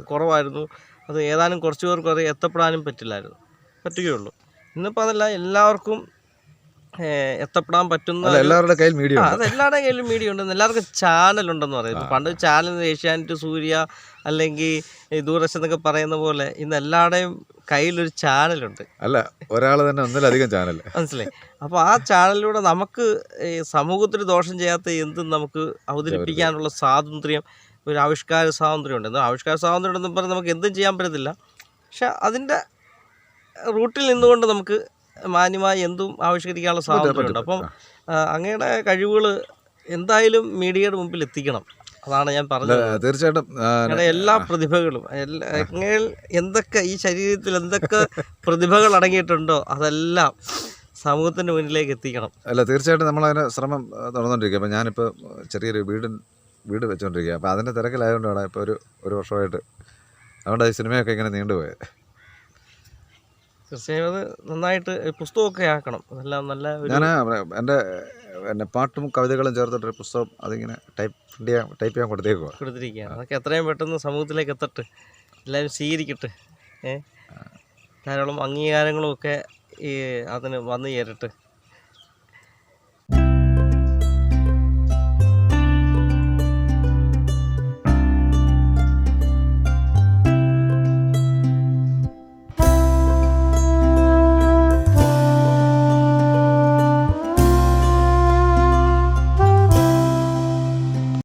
കുറവായിരുന്നു. അത് ഏതാനും കുറച്ച് പേർക്ക് അത് എത്തപ്പെടാനും പറ്റുകയുള്ളൂ. ഇന്നിപ്പോൾ അതല്ല, എല്ലാവർക്കും എത്തപ്പെടാൻ പറ്റുന്ന എല്ലാവരുടെ കയ്യിൽ മീഡിയ അത് എല്ലാവരുടെ കയ്യിലും മീഡിയ ഉണ്ട്. എല്ലാവർക്കും ചാനലുണ്ടെന്ന് പറയും. ഇപ്പോൾ പണ്ട് ചാനൽ ഏഷ്യാനെറ്റ്, സൂര്യ അല്ലെങ്കിൽ ദൂരദർശൻ എന്നൊക്കെ പറയുന്ന പോലെ ഇന്ന് എല്ലാവരുടെയും കയ്യിലൊരു ചാനലുണ്ട്. അല്ല, ഒരാൾ തന്നെ ഒന്നിലധികം ചാനൽ. മനസ്സിലായി. അപ്പോൾ ആ ചാനലിലൂടെ നമുക്ക് സമൂഹത്തിന് ദോഷം ചെയ്യാത്ത എന്തും നമുക്ക് അവതരിപ്പിക്കാനുള്ള സ്വാതന്ത്ര്യം, ഒരു ആവിഷ്കാര സ്വാതന്ത്ര്യമുണ്ട്. എന്നാൽ ആവിഷ്കാര സ്വാതന്ത്ര്യം ഉണ്ടെന്ന് പറഞ്ഞാൽ നമുക്ക് എന്തും ചെയ്യാൻ പറ്റത്തില്ല. പക്ഷെ അതിൻ്റെ റൂട്ടിൽ നിന്നുകൊണ്ട് നമുക്ക് മാന്യമായി എന്തും ആവിഷ്കരിക്കാനുള്ള സ്വാതന്ത്ര്യമുണ്ട്. അപ്പം അങ്ങയുടെ കഴിവുകൾ എന്തായാലും മീഡിയയുടെ മുമ്പിൽ എത്തിക്കണം. അതാണ് ഞാൻ പറഞ്ഞത്. തീർച്ചയായിട്ടും എല്ലാ പ്രതിഭകളും എന്തൊക്കെ ഈ ശരീരത്തിൽ എന്തൊക്കെ പ്രതിഭകൾ അടങ്ങിയിട്ടുണ്ടോ അതെല്ലാം സമൂഹത്തിൻ്റെ മുന്നിലേക്ക് എത്തിക്കണം. അല്ല, തീർച്ചയായിട്ടും നമ്മളതിന് ശ്രമം നടന്നുകൊണ്ടിരിക്കുക. അപ്പോൾ ഞാനിപ്പോൾ ചെറിയൊരു വീട് വെച്ചുകൊണ്ടിരിക്കുക. അപ്പോൾ അതിൻ്റെ തിരക്കിലായതുകൊണ്ടാണ് ഇപ്പോൾ ഒരു വർഷമായിട്ട്. അതുകൊണ്ട് ഈ സിനിമയൊക്കെ ഇങ്ങനെ നീണ്ടുപോയത്. തീർച്ചയായും അത് നന്നായിട്ട് പുസ്തകമൊക്കെ ആക്കണം. അതെല്ലാം നല്ല ഞാൻ എൻ്റെ പാട്ടും കവിതകളും ചേർത്തിട്ടൊരു പുസ്തകം അതിങ്ങനെ ടൈപ്പ് ചെയ്യാൻ കൊടുത്തിരിക്കുകയാണ്. അതൊക്കെ എത്രയും പെട്ടെന്ന് സമൂഹത്തിലേക്ക് എത്തട്ടെ, എല്ലാവരും സ്വീകരിക്കട്ടെ. ധാരാളം അംഗീകാരങ്ങളും ഒക്കെ അതിന് വന്നു ചേരട്ടെ.